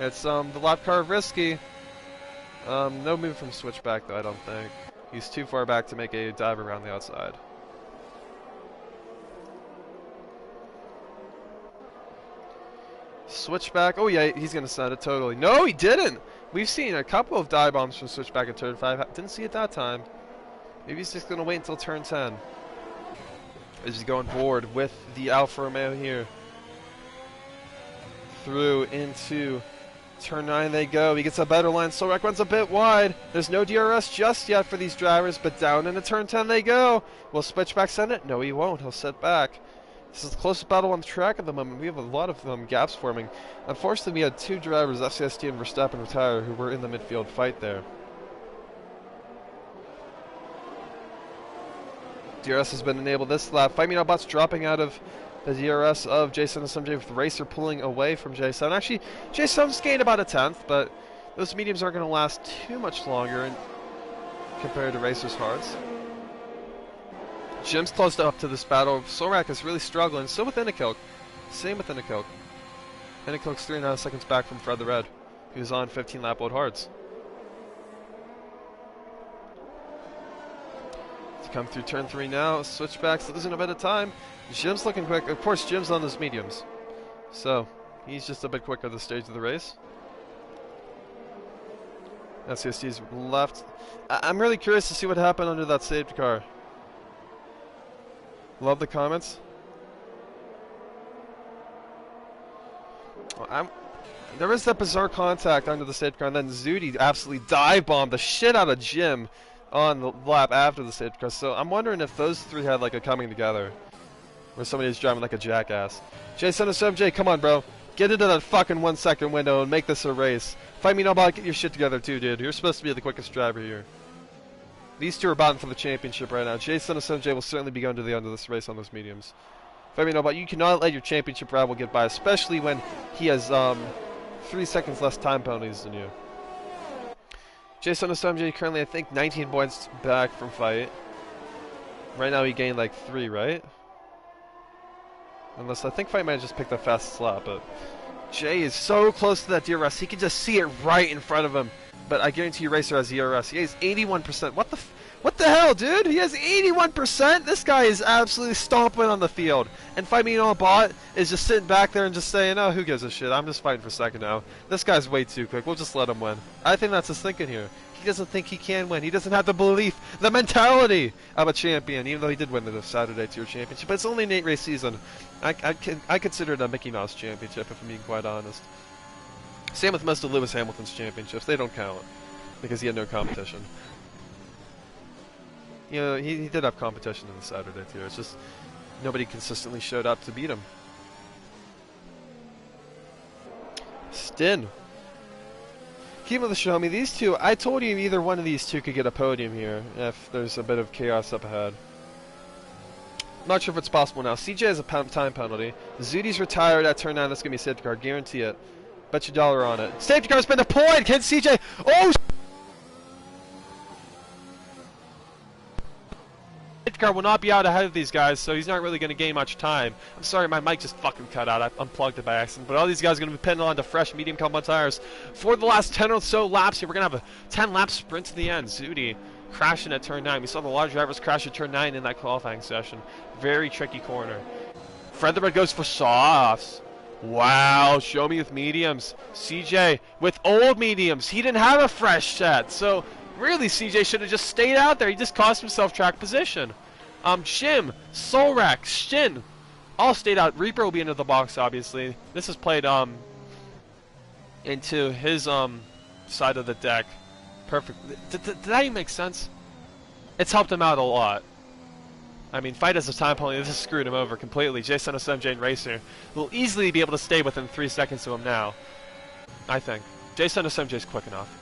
It's the lap car of Risky. No move from Switchback though, I don't think. He's too far back to make a dive around the outside. Switchback, oh yeah, he's going to send it totally. No, he didn't! We've seen a couple of dive bombs from Switchback in turn 5. Didn't see it that time. Maybe he's just going to wait until turn 10. As he's going forward with the Alfa Romeo here. Through into turn 9 they go. He gets a better line. Solrak runs a bit wide. There's no DRS just yet for these drivers, but down into turn 10 they go. Will Switchback send it? No, he won't. He'll sit back. This is the closest battle on the track at the moment. We have a lot of gaps forming. Unfortunately, we had 2 drivers, FCST and Verstappen, retire, who were in the midfield fight there. DRS has been enabled this lap. Fight Me Now Bots dropping out of the DRS of Jason SMJ with Racer pulling away from J7. Actually, J7's gained about a 10th, but those mediums aren't going to last too much longer compared to Racer's hards. Jim's close up to this battle. Solrak is really struggling. Still with Innikilk. Same with Innikilk. Innikilk's 3.5 seconds back from Fred the Red, who's on 15 lap load hards. To come through turn 3 now. Switchbacks losing a bit of time. Jim's looking quick. Of course, Jim's on those mediums, so he's just a bit quicker at this stage of the race. FCST's left. I'm really curious to see what happened under that safety car. Love the comments. There was that bizarre contact under the safety car, and then Zooty absolutely dive bombed the shit out of Jim on the lap after the safety car. So I'm wondering if those 3 had like a coming together, where somebody's driving like a jackass. Jason SMJ, come on, bro. Get into that fucking 1 second window and make this a race. Fight Me No Bot, get your shit together too, dude. You're supposed to be the quickest driver here. These 2 are battling for the championship right now. Jason SMJ will certainly be going to the end of this race on those mediums. Fight Me No Bot, you cannot let your championship rival get by, especially when he has 3 seconds less time penalties than you. Jason SMJ currently, I think, 19 points back from Fight. Right now he gained like 3, right? Unless I think Fight might have just picked the fastest lap, but Jay is so close to that DRS. He can just see it right in front of him. But I guarantee you Racer has DRS. He has 81%. What the hell, dude? He has 81%? This guy is absolutely stomping on the field. And Fight Me No Bot is just sitting back there and just saying, oh, who gives a shit? I'm just fighting for second now. This guy's way too quick. We'll just let him win. I think that's his thinking here. He doesn't think he can win. He doesn't have the belief, the mentality of a champion, even though he did win the Saturday Tier Championship. But it's only an 8-race season. I consider it a Mickey Mouse Championship, if I'm being quite honest. Same with most of Lewis Hamilton's championships. They don't count because he had no competition. You know, he did have competition in the Saturday Tier. It's just nobody consistently showed up to beat him. Stin. Keep with the show me. These 2, I told you either one of these 2 could get a podium here if there's a bit of chaos up ahead. Not sure if it's possible now. CJ has a time penalty. Zudi's retired at turn 9. That's going to be a safety car. Guarantee it. Bet you $1 on it. Safety car's been deployed. Can CJ... Oh, Safety car will not be out ahead of these guys, so he's not really going to gain much time. I'm sorry, my mic just fucking cut out. I unplugged it by accident. But all these guys are going to be pinning onto fresh medium compound tires for the last 10 or so laps here. We're going to have a 10-lap sprint to the end. Zudi crashing at turn 9. We saw a lot of drivers crash at turn 9 in that qualifying session. Very tricky corner. Featherbed goes for softs. Wow, show me with mediums. CJ with old mediums. He didn't have a fresh set, so really CJ should have just stayed out there. He just cost himself track position. Jim, Solrak, Shin, all stayed out. Reaper will be into the box, obviously. This is played into his side of the deck. Perfect. Did that even make sense? It's helped him out a lot. I mean, fight as a time penalty, this has screwed him over completely. Jason SMJ and Racer will easily be able to stay within 3 seconds to him now. I think. Jason SMJ is quick enough.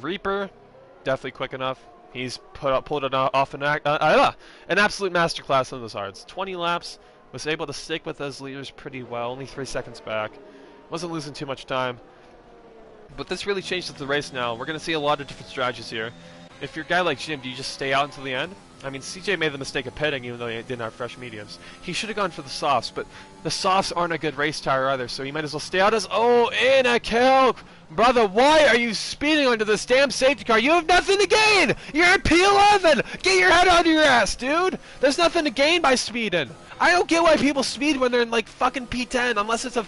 Reaper, definitely quick enough. He's pulled it off an absolute masterclass on those hards. 20 laps, was able to stick with those leaders pretty well, only 3 seconds back. Wasn't losing too much time. But this really changes the race now. We're going to see a lot of different strategies here. If you're a guy like Jim, do you just stay out until the end? I mean, CJ made the mistake of pitting even though he didn't have fresh mediums. He should have gone for the softs, but the softs aren't a good race tire either, so he might as well stay out as... Oh, in a kill! Brother, why are you speeding onto this damn safety car? You have nothing to gain! You're in P11! Get your head out of your ass, dude! There's nothing to gain by speeding! I don't get why people speed when they're in, like, fucking P10, unless it's a...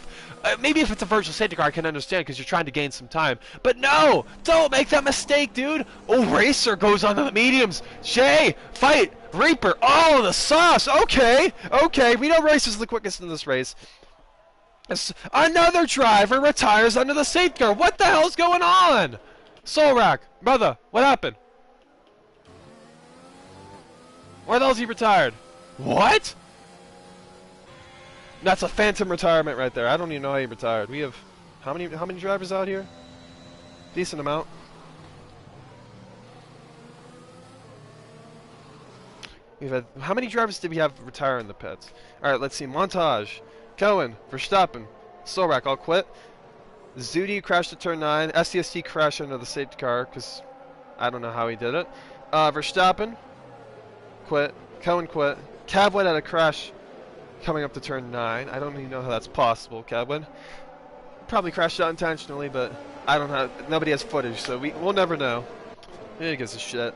maybe if it's a virtual safety car, I can understand, because you're trying to gain some time. But no! Don't make that mistake, dude! Oh, Racer goes onto the mediums! Jay! Fight! Reaper! Oh, the sauce! Okay! Okay, we know Racer's the quickest in this race. Another driver retires under the safety car! What the hell's going on? Solrak! Brother, what happened? Why the hell's he retired? What? That's a phantom retirement right there. I don't even know how he retired. We have how many drivers out here? Decent amount. We've had how many drivers did we have retire in the pits? All right, let's see. Montage. Cohen, Verstappen, Solrak all quit. Zudi crashed at turn 9. SCST crashed under the safety car because I don't know how he did it. Verstappen quit. Cohen quit. Cabwin had a crash coming up to turn 9. I don't even know how that's possible, Cabwin. Probably crashed out intentionally, but I don't know. Nobody has footage, so we'll never know. Who gives a shit?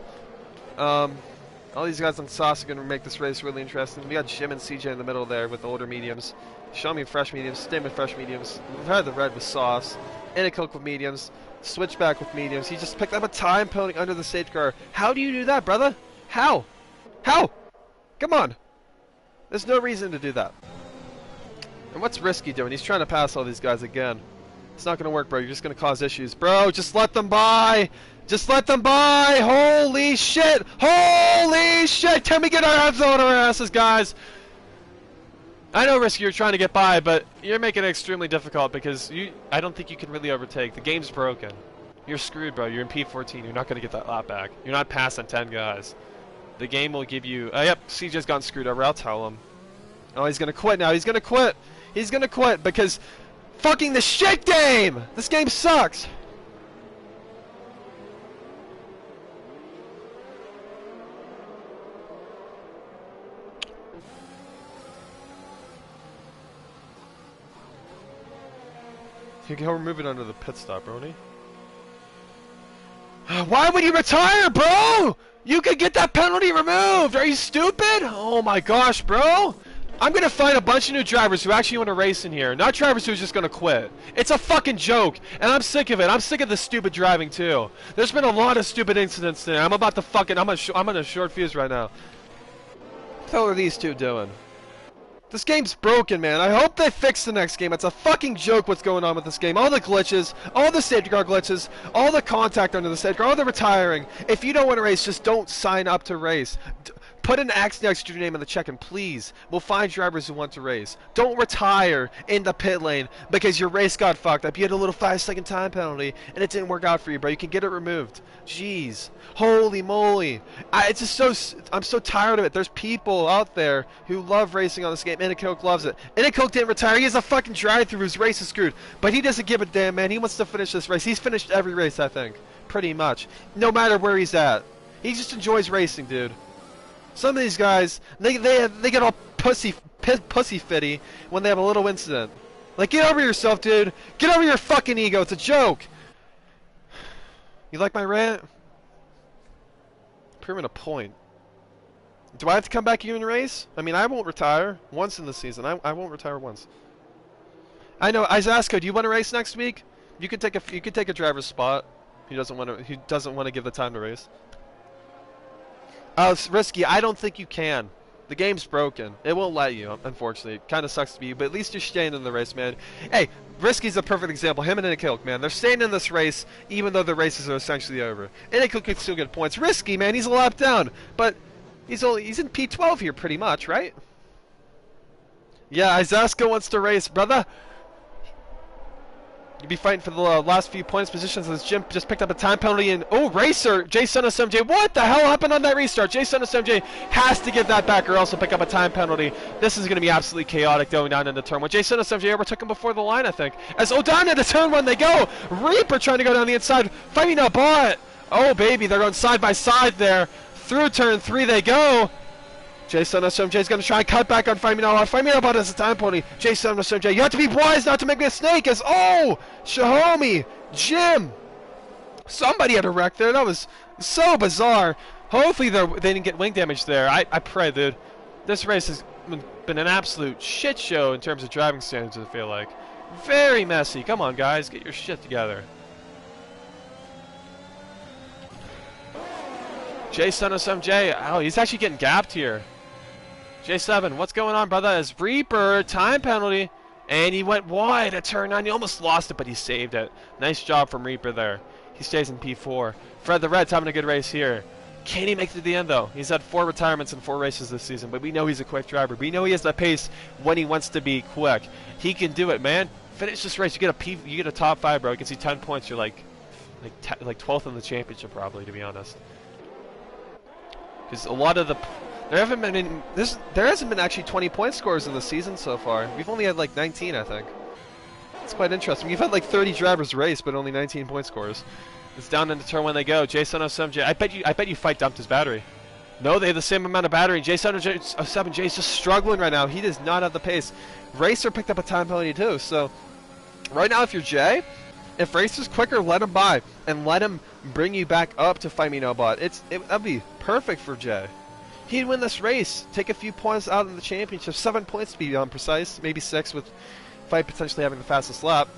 All these guys on sauce are going to make this race really interesting. We got Jim and CJ in the middle there with the older mediums. Show me fresh mediums, stay with fresh mediums. We've had the red with sauce, and a Coke with mediums, switchback with mediums. He just picked up a time penalty under the safety car. How do you do that, brother? How? How? Come on. There's no reason to do that. And what's Risky doing? He's trying to pass all these guys again. It's not going to work, bro. You're just going to cause issues. Bro, just let them by. Just let them by. Holy shit. Holy shit. Can we get our heads on our asses, guys? I know, Risky, you're trying to get by, but you're making it extremely difficult because I don't think you can really overtake. The game's broken. You're screwed, bro. You're in P14. You're not going to get that lap back. You're not passing 10 guys. The game will give you... yep, CJ's gotten screwed over. I'll tell him. Oh, he's going to quit now. He's going to quit. He's going to quit because... Fucking the shit game! This game sucks! He'll remove it under the pit stop, won't he? Why would you retire, bro? You could get that penalty removed! Are you stupid? Oh my gosh, bro! I'm gonna find a bunch of new drivers who actually want to race in here, not drivers who are just gonna quit. It's a fucking joke, and I'm sick of it. I'm sick of the stupid driving too. There's been a lot of stupid incidents there. I'm about to fucking... I'm on a short fuse right now. What the hell are these two doing? This game's broken, man. I hope they fix the next game. It's a fucking joke what's going on with this game. All the glitches, all the safety car glitches, all the contact under the safety car, all the retiring. If you don't want to race, just don't sign up to race. Put an X next to your name in the check-in, please. We'll find drivers who want to race. Don't retire in the pit lane because your race got fucked up. You had a little 5-second time penalty, and it didn't work out for you, bro. You can get it removed. Jeez. Holy moly. It's just so... I'm so tired of it. There's people out there who love racing on this game. Innicoke loves it. Innicoke didn't retire. He has a fucking drive-through whose race is screwed. But he doesn't give a damn, man. He wants to finish this race. He's finished every race, I think. Pretty much. No matter where he's at. He just enjoys racing, dude. Some of these guys, they get all pussy fitty when they have a little incident. Like, get over yourself, dude. Get over your fucking ego. It's a joke. You like my rant? Proving a point. Do I have to come back here and race? I mean, I won't retire once in the season. I won't retire once. I know, Isasko, do you want to race next week? You could take a driver's spot. He doesn't want to give the time to race. It's risky. I don't think you can. The game's broken. It won't let you, unfortunately. It kind of sucks to be you, but at least you're staying in the race, man. Hey, Risky's a perfect example. Him and Innicoke, man. They're staying in this race, even though the races are essentially over. Innicoke can still get points. Risky, man, he's a lap down. But he's in P12 here, pretty much, right? Yeah, Isasko wants to race, brother. You'd be fighting for the last few points positions as Jim just picked up a time penalty and Racer, Jason SMJ. What the hell happened on that restart? Jason SMJ has to give that back or else he'll pick up a time penalty. This is going to be absolutely chaotic going down into turn one. Jason SMJ overtook him before the line, I think. As down into turn one they go. Reaper trying to go down the inside. Fighting a bot. Oh, baby, they're going side by side there. Through turn three they go. Jason SMJ is going to try and cut back on Faminobot. Faminobot has a time penalty. Jason SMJ, you have to be wise not to make me a snake as, Shahomi, Jim. Somebody had a wreck there. That was so bizarre. Hopefully they didn't get wing damage there. I pray, dude. This race has been an absolute shit show in terms of driving standards, I feel like. Very messy. Come on, guys. Get your shit together. Jason SMJ, oh, he's actually getting gapped here. J7, what's going on, brother? As Reaper, time penalty, and he went wide at turn 9. He almost lost it, but he saved it. Nice job from Reaper there. He stays in P4. Fred the Red's having a good race here. Can he make it to the end, though? He's had 4 retirements in 4 races this season, but we know he's a quick driver. We know he has the pace when he wants to be quick. He can do it, man. Finish this race. You get a top 5, bro. You can see 10 points. You're like 12th in the championship, probably, to be honest. Because a lot of the... There hasn't been actually 20 point scores in the season so far. We've only had like 19, I think. It's quite interesting. You've had like 30 drivers race, but only 19 point scores. It's down into turn one they go. Jason 07J. I bet you Fight dumped his battery. No, they have the same amount of battery. Jason 07J is just struggling right now. He does not have the pace. Racer picked up a time penalty too. So right now, if you're Jay, if Racer's quicker, let him by and let him bring you back up to Faminobot. That'd be perfect for Jay. He'd win this race, take a few points out in the championship, 7 points to be precise, maybe 6 with Fight potentially having the fastest lap.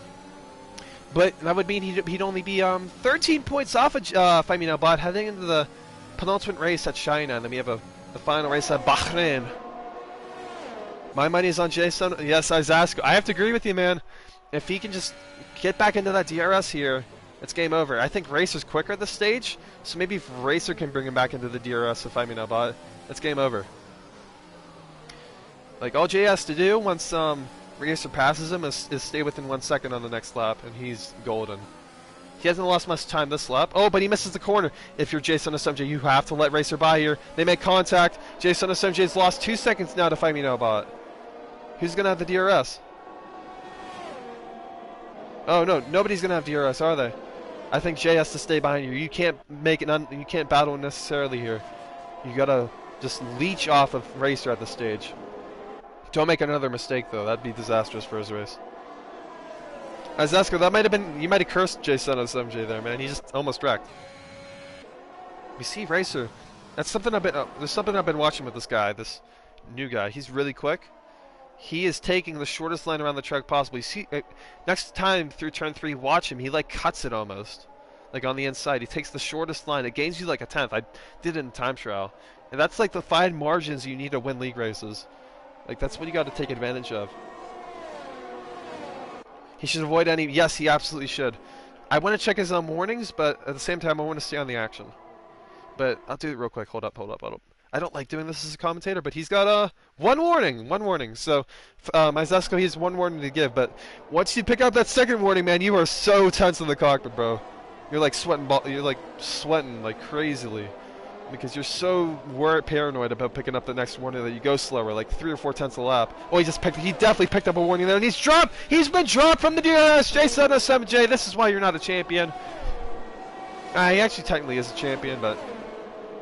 But that would mean he'd only be 13 points off of Faminobot heading into the penultimate race at China, and then we have the final race at Bahrain. My money is on Jason. Yes, Isasko. I have to agree with you, man. If he can just get back into that DRS here, it's game over. I think Racer's quicker at this stage, so maybe if Racer can bring him back into the DRS of Faminobot, it's game over. Like, all Jay has to do once Racer passes him is stay within 1 second on the next lap, and he's golden. He hasn't lost much time this lap. Oh, but he misses the corner. If you're Jason SMJ, you have to let Racer by here. They make contact. Jason SMJ's lost 2 seconds now to Faminobot. Who's going to have the DRS? Oh, no. Nobody's going to have DRS, are they? I think Jay has to stay behind you. You can't make it. You can't battle necessarily here. You got to just leech off of Racer at the stage. Don't make another mistake, though. That'd be disastrous for his race. Isasko, that might have been... You might have cursed Jason SMJ there, man. He just almost wrecked. We see Racer. That's something I've been... there's something I've been watching with this guy, this new guy. He's really quick. He is taking the shortest line around the track possible. You see, next time through turn 3, watch him. He, like, cuts it almost. Like, on the inside. He takes the shortest line. It gains you, like, a 10th. I did it in time trial. And that's, like, the fine margins you need to win league races. Like, that's what you got to take advantage of. He should avoid any... Yes, he absolutely should. I want to check his warnings, but at the same time, I want to stay on the action. But I'll do it real quick. Hold up. I don't like doing this as a commentator, but he's got one warning. So, Izesko, he has one warning to give. But once you pick up that second warning, man, you are so tense in the cockpit, bro. You're like sweating, like crazily, because you're so paranoid about picking up the next warning that you go slower, like 3 or 4 tenths a lap. Oh, he definitely picked up a warning there, and he's dropped. He's been dropped from the DRS. J707J. This is why you're not a champion. He actually technically is a champion, but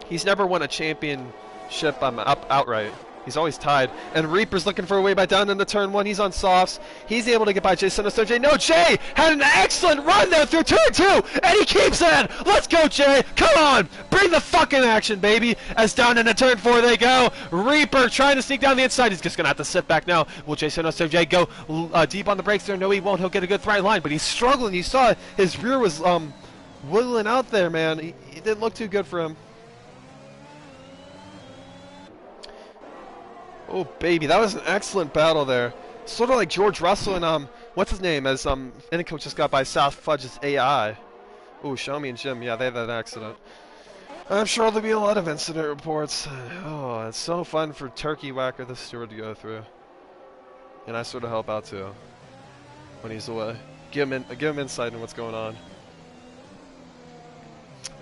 he's never won a championship outright. He's always tied. And Reaper's looking for a way back down into turn 1. He's on softs. He's able to get by J707J. No, Jay had an excellent run there through turn 2, and he keeps it. Let's go, Jay. Come on. Bring the fucking action, baby. As down into turn 4 they go. Reaper trying to sneak down the inside. He's just going to have to sit back now. Will J707J go deep on the brakes there? No, he won't. He'll get a good right line, but he's struggling. You saw his rear was whittling out there, man. It didn't look too good for him. Oh, baby, that was an excellent battle there. Sort of like George Russell and, what's his name, as, Inico just got by South Fudge's AI. Oh, Show Me and Jim, yeah, they had that accident. I'm sure there'll be a lot of incident reports. Oh, it's so fun for Turkey Whacker, the steward, to go through. And I sort of help out, too, when he's away. Give him insight into what's going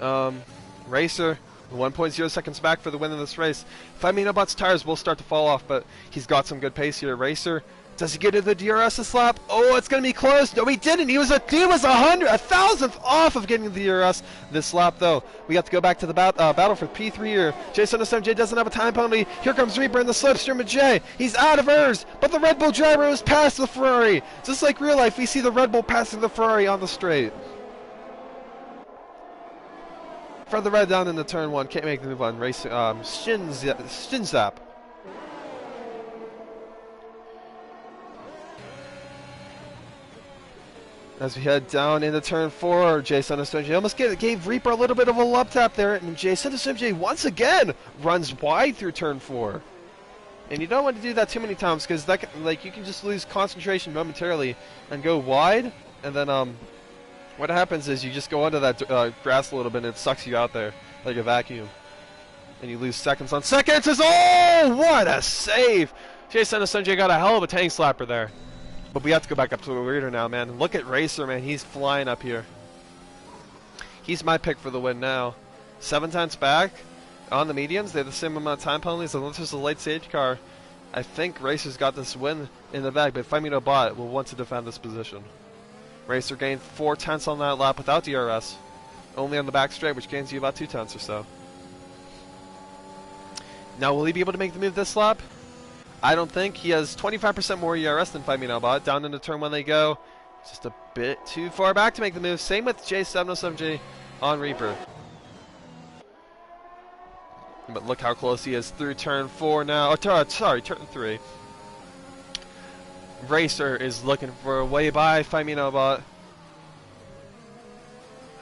on. Racer. 1.0 seconds back for the win in this race. Faminobot's tires will start to fall off, but he's got some good pace here. Racer, does he get to the DRS this lap? Oh, it's going to be close. No, he didn't. He was a thousandth off of getting the DRS this lap, though. We have to go back to the battle for P3 here. J707J doesn't have a time penalty. Here comes Reaper in the slipstream of J. He's out of hers, but the Red Bull driver has passed the Ferrari. Just like real life, we see the Red Bull passing the Ferrari on the straight. Further right down into turn 1, can't make the move on racing. Shinzap. As we head down into turn 4, J707J almost gave Reaper a little bit of a love tap there, and J707J once again runs wide through turn 4. And you don't want to do that too many times, because that you can just lose concentration momentarily and go wide, and then what happens is you just go under that grass a little bit and it sucks you out there like a vacuum. And you lose seconds on seconds. Oh, what a save! J707J got a hell of a tank slapper there. But we have to go back up to the leader now, man. Look at Racer, man. He's flying up here. He's my pick for the win now. 7 tenths back on the mediums. They have the same amount of time penalties. Unless there's a late stage car, I think Racer's got this win in the bag. But Faminobot will want to defend this position. Racer gained 4 tenths on that lap without DRS. Only on the back straight, which gains you about 2 tenths or so. Now, will he be able to make the move this lap? I don't think. He has 25% more ERS than Faminobot. Down into turn 1 they go. Just a bit too far back to make the move. Same with J707J on Reaper. But look how close he is through turn 4 now. Oh, sorry, turn 3. Racer is looking for a way by Faminobot.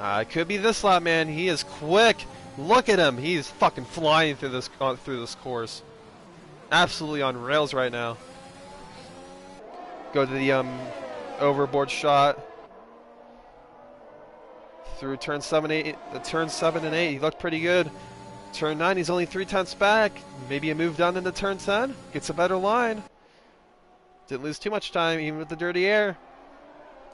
It could be this lap, man. He is quick. Look at him. He's fucking flying through this course. Absolutely on rails right now. Go to the overboard shot. Through turn 7 and 8, he looked pretty good. Turn 9, he's only 3 tenths back. Maybe a move down into turn 10. Gets a better line. Didn't lose too much time, even with the dirty air.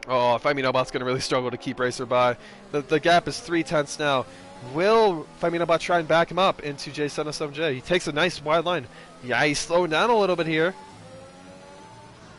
Oh, Faminobot's going to really struggle to keep Racer by. The gap is 3 tenths now. Will Faminobot try and back him up into J707J? He takes a nice wide line. Yeah, he's slowing down a little bit here.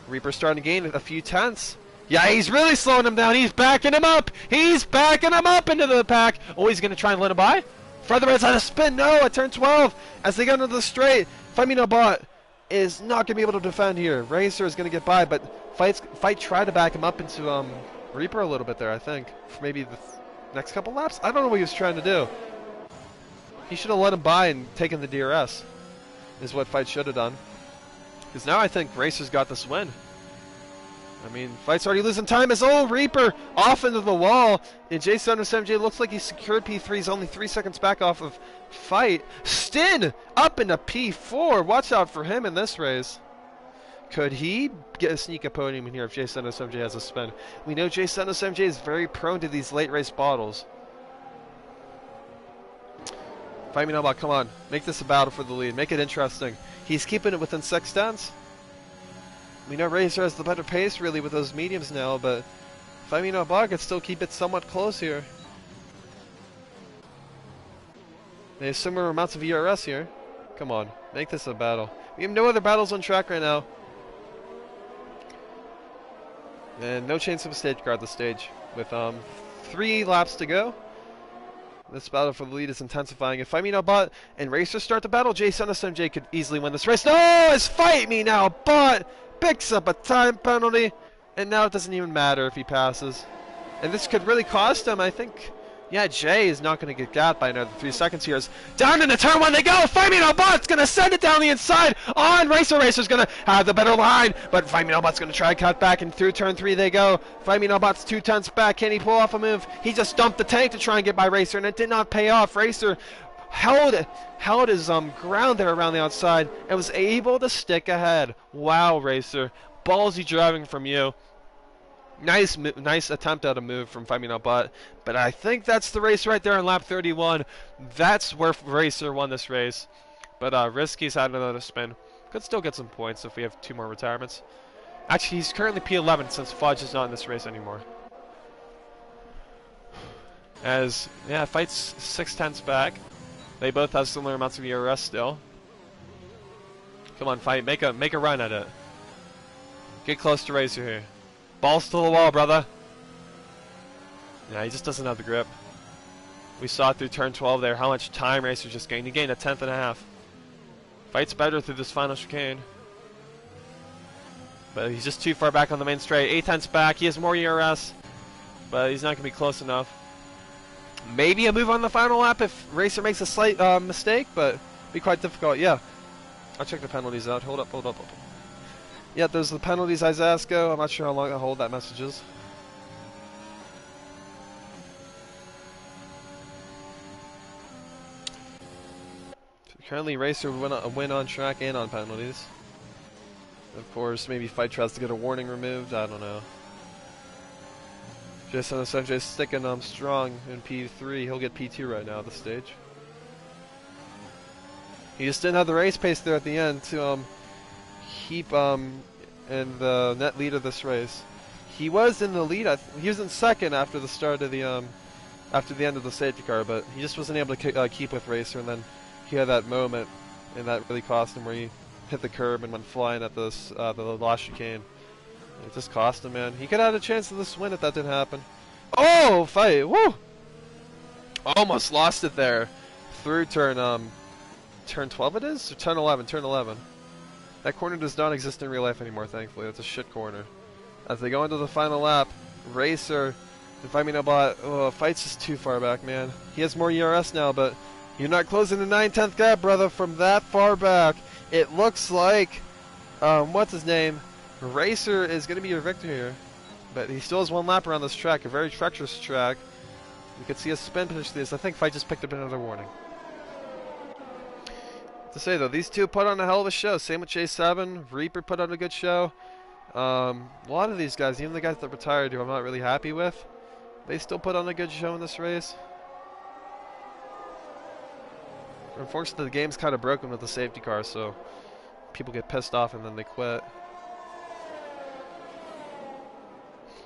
Reaper's starting to gain a few tenths. Yeah, he's really slowing him down. He's backing him up. He's backing him up into the pack. Oh, he's going to try and let him by. Further right side of spin. No, at turn 12. As they get into the straight, Faminobot is not going to be able to defend here. Racer is going to get by, but Fight tried to back him up into Reaper a little bit there, I think. For maybe the next couple laps? I don't know what he was trying to do. He should have let him by and taken the DRS, is what Fight should have done. Because now I think Racer's got this win. I mean, Fight's already losing time as Reaper off into the wall. And J707J looks like he secured P3. He's only 3 seconds back off of Fight. Stin up into P4. Watch out for him in this race. Could he get a sneak a podium in here if J707J has a spin? We know J707J is very prone to these late race battles. Fight Me No Bot, come on. Make this a battle for the lead. Make it interesting. He's keeping it within 6 tenths. We know Racer has the better pace, really, with those mediums now, but Fight Me No Bot could still keep it somewhat close here. They have similar amounts of ERS here. Come on, make this a battle. We have no other battles on track right now. And no chance of a stage car at this stage. With 3 laps to go. This battle for the lead is intensifying. If Fight Me No Bot and Racer start the battle, Jason SMJ could easily win this race. No, it's Fight Me Now Bot picks up a time penalty. And now it doesn't even matter if he passes. And this could really cost him, I think. Yeah, Jay is not going to get gapped by another 3 seconds here. Down into turn 1 they go! Fight Me No Bot's going to send it down the inside on Racer. Racer's going to have the better line, but Fight Me No Bot's going to try to cut back, and through turn 3 they go. Fight Me No Bot's 2 tenths back. Can he pull off a move? He just dumped the tank to try and get by Racer, and it did not pay off. Racer held his ground there around the outside and was able to stick ahead. Wow, Racer. Ballsy driving from you. Nice attempt at a move from Fight Me No Bot, but I think that's the race right there on lap 31. That's where Racer won this race. But Risky's had another spin. Could still get some points if we have 2 more retirements. Actually, he's currently P11 since Fudge is not in this race anymore. As, yeah, Fight's 6 tenths back. They both have similar amounts of ERS still. Come on, Fight, make a run at it. Get close to Racer here. Balls to the wall, brother. Yeah, he just doesn't have the grip. We saw through turn 12 there how much time Racer just gained. He gained 1.5 tenths. Fights better through this final chicane. But he's just too far back on the main straight. 8 tenths back. He has more ERS. But he's not going to be close enough. Maybe a move on the final lap if Racer makes a slight mistake, but it'd be quite difficult. Yeah. I'll check the penalties out. Hold up. Yeah, there's the penalties, Isasco. I'm not sure how long I'll hold that message is. Currently, Racer win on track and on penalties. Of course, maybe Fight tries to get a warning removed. I don't know. Jason SMJ sticking strong in P3. He'll get P2 right now at this stage. He just didn't have the race pace there at the end to keep in the net lead of this race. He was in the lead. He was in second after the start of the after the end of the safety car, but he just wasn't able to keep with Racer. And then he had that moment, and that really cost him, where he hit the curb and went flying at this the last chicane. It just cost him, man. He could have had a chance of this win if that didn't happen. Oh, Fight! Woo! Almost lost it there through turn 12 it is? Or turn 11, turn 11. That corner does not exist in real life anymore, thankfully. That's a shit corner. As they go into the final lap, Racer and Fight Me No Bot, Fight's just too far back, man. He has more ERS now, but you're not closing the 9/10 gap, brother, from that far back. It looks like, what's his name? Racer is going to be your victor here. But he still has 1 lap around this track, a very treacherous track. You could see a spin finish this. I think Fight just picked up another warning. To say though, these two put on a hell of a show. Same with J7. Reaper put on a good show. A lot of these guys, even the guys that retired who I'm not really happy with, they still put on a good show in this race. Unfortunately, the game's kind of broken with the safety car, so people get pissed off and then they quit.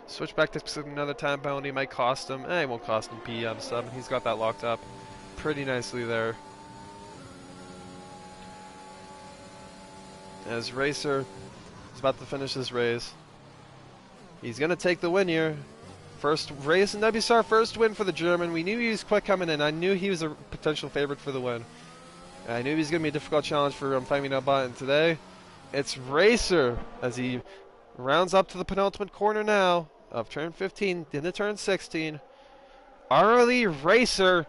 Switch back to another time penalty might cost him. It won't cost him PM7. He's got that locked up pretty nicely there. As Racer is about to finish this race, he's going to take the win here. First race in WSR, first win for the German. We knew he was quick coming in. I knew he was a potential favorite for the win. I knew he was going to be a difficult challenge for Fight Me No Bot, and today it's Racer as he rounds up to the penultimate corner now of turn 15 into turn 16. Early Racer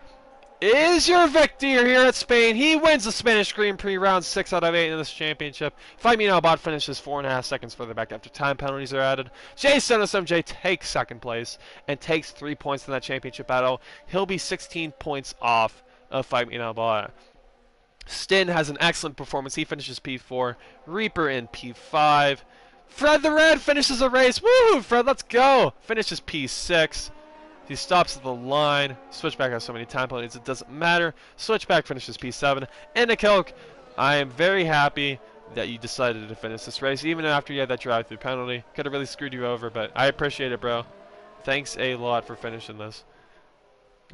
is your victor here at Spain. He wins the Spanish Grand Prix round 6 out of 8 in this championship. Fight Me No Bot finishes 4.5 seconds further back after time penalties are added. Jason SMJ takes second place and takes 3 points in that championship battle. He'll be 16 points off of Fight Me No Bot. Stin has an excellent performance. He finishes P4. Reaper in P5. Fred the Red finishes a race. Woo! Fred, let's go! Finishes P6. He stops at the line. Switchback has so many time penalties, it doesn't matter. Switchback finishes P7. And Nikelk, I am very happy that you decided to finish this race, even after you had that drive-through penalty. Could have really screwed you over, but I appreciate it, bro. Thanks a lot for finishing this.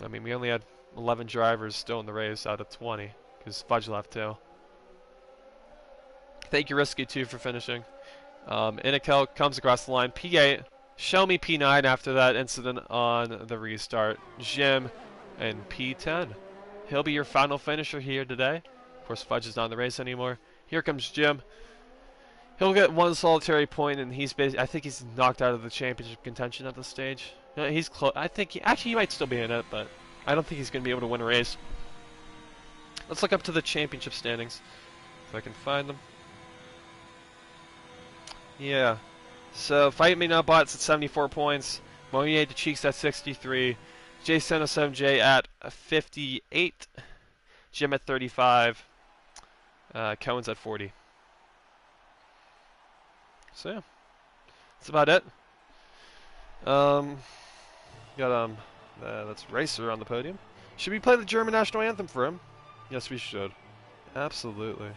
I mean, we only had 11 drivers still in the race out of 20, because Fudge left too. Thank you, Risky, too, for finishing. Inikel comes across the line, P8. Show me P9 after that incident on the restart. Jim and P10. He'll be your final finisher here today. Of course, Fudge is not in the race anymore. Here comes Jim. He'll get one solitary point, and I think he's knocked out of the championship contention at this stage. No, he's close. I think he might still be in it, but I don't think he's going to be able to win a race. Let's look up to the championship standings, if I can find them. Yeah. So, Fight Me Not Bots at 74 points. Monier to Cheeks at 63. J707J at 58. Jim at 35. Cohen's at 40. So, yeah. That's about it. Got, that's Racer on the podium. Should we play the German national anthem for him? Yes, we should. Absolutely.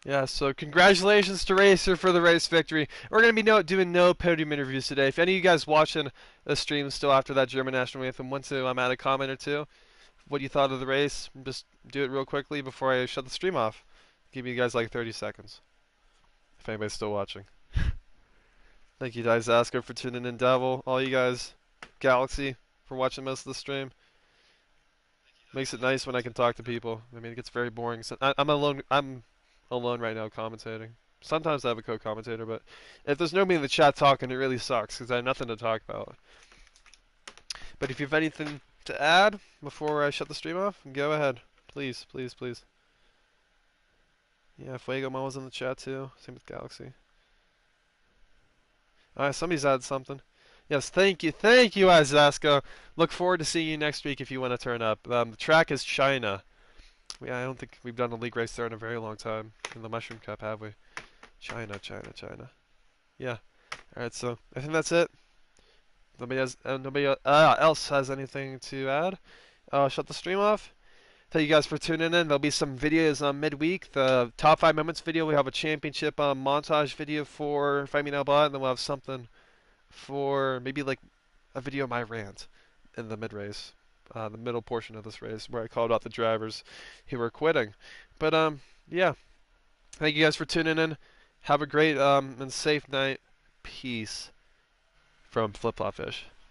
Yeah, so congratulations to Racer for the race victory. We're going to be doing no podium interviews today. If any of you guys watching the stream still after that German national anthem want to add a comment or two, what you thought of the race, just do it real quickly before I shut the stream off. Give you guys like 30 seconds, if anybody's still watching. Thank you guys, Asker, for tuning in, Devil. All you guys, Galaxy, for watching most of the stream. Makes it nice when I can talk to people. I mean, it gets very boring. So I'm alone right now commentating. Sometimes I have a co-commentator, but if there's nobody in the chat talking, it really sucks because I have nothing to talk about. But if you have anything to add before I shut the stream off, go ahead. Please, please, please. Yeah, Fuego Mama's in the chat too. Same with Galaxy. Alright, somebody's added something. Yes, thank you, Azaska. Look forward to seeing you next week if you want to turn up. The track is China. Yeah, I don't think we've done a league race there in a very long time in the Mushroom Cup, have we? China. Yeah. All right, so I think that's it. Nobody else has anything to add. Shut the stream off. Thank you guys for tuning in. There'll be some videos on midweek. The top 5 moments video. We have a championship montage video for Fight Me Now Bot, and then we'll have something for maybe like a video of my rant in the mid race. The middle portion of this race where I called out the drivers who were quitting. But yeah, thank you guys for tuning in. Have a great and safe night. Peace from Flip Flop Fish.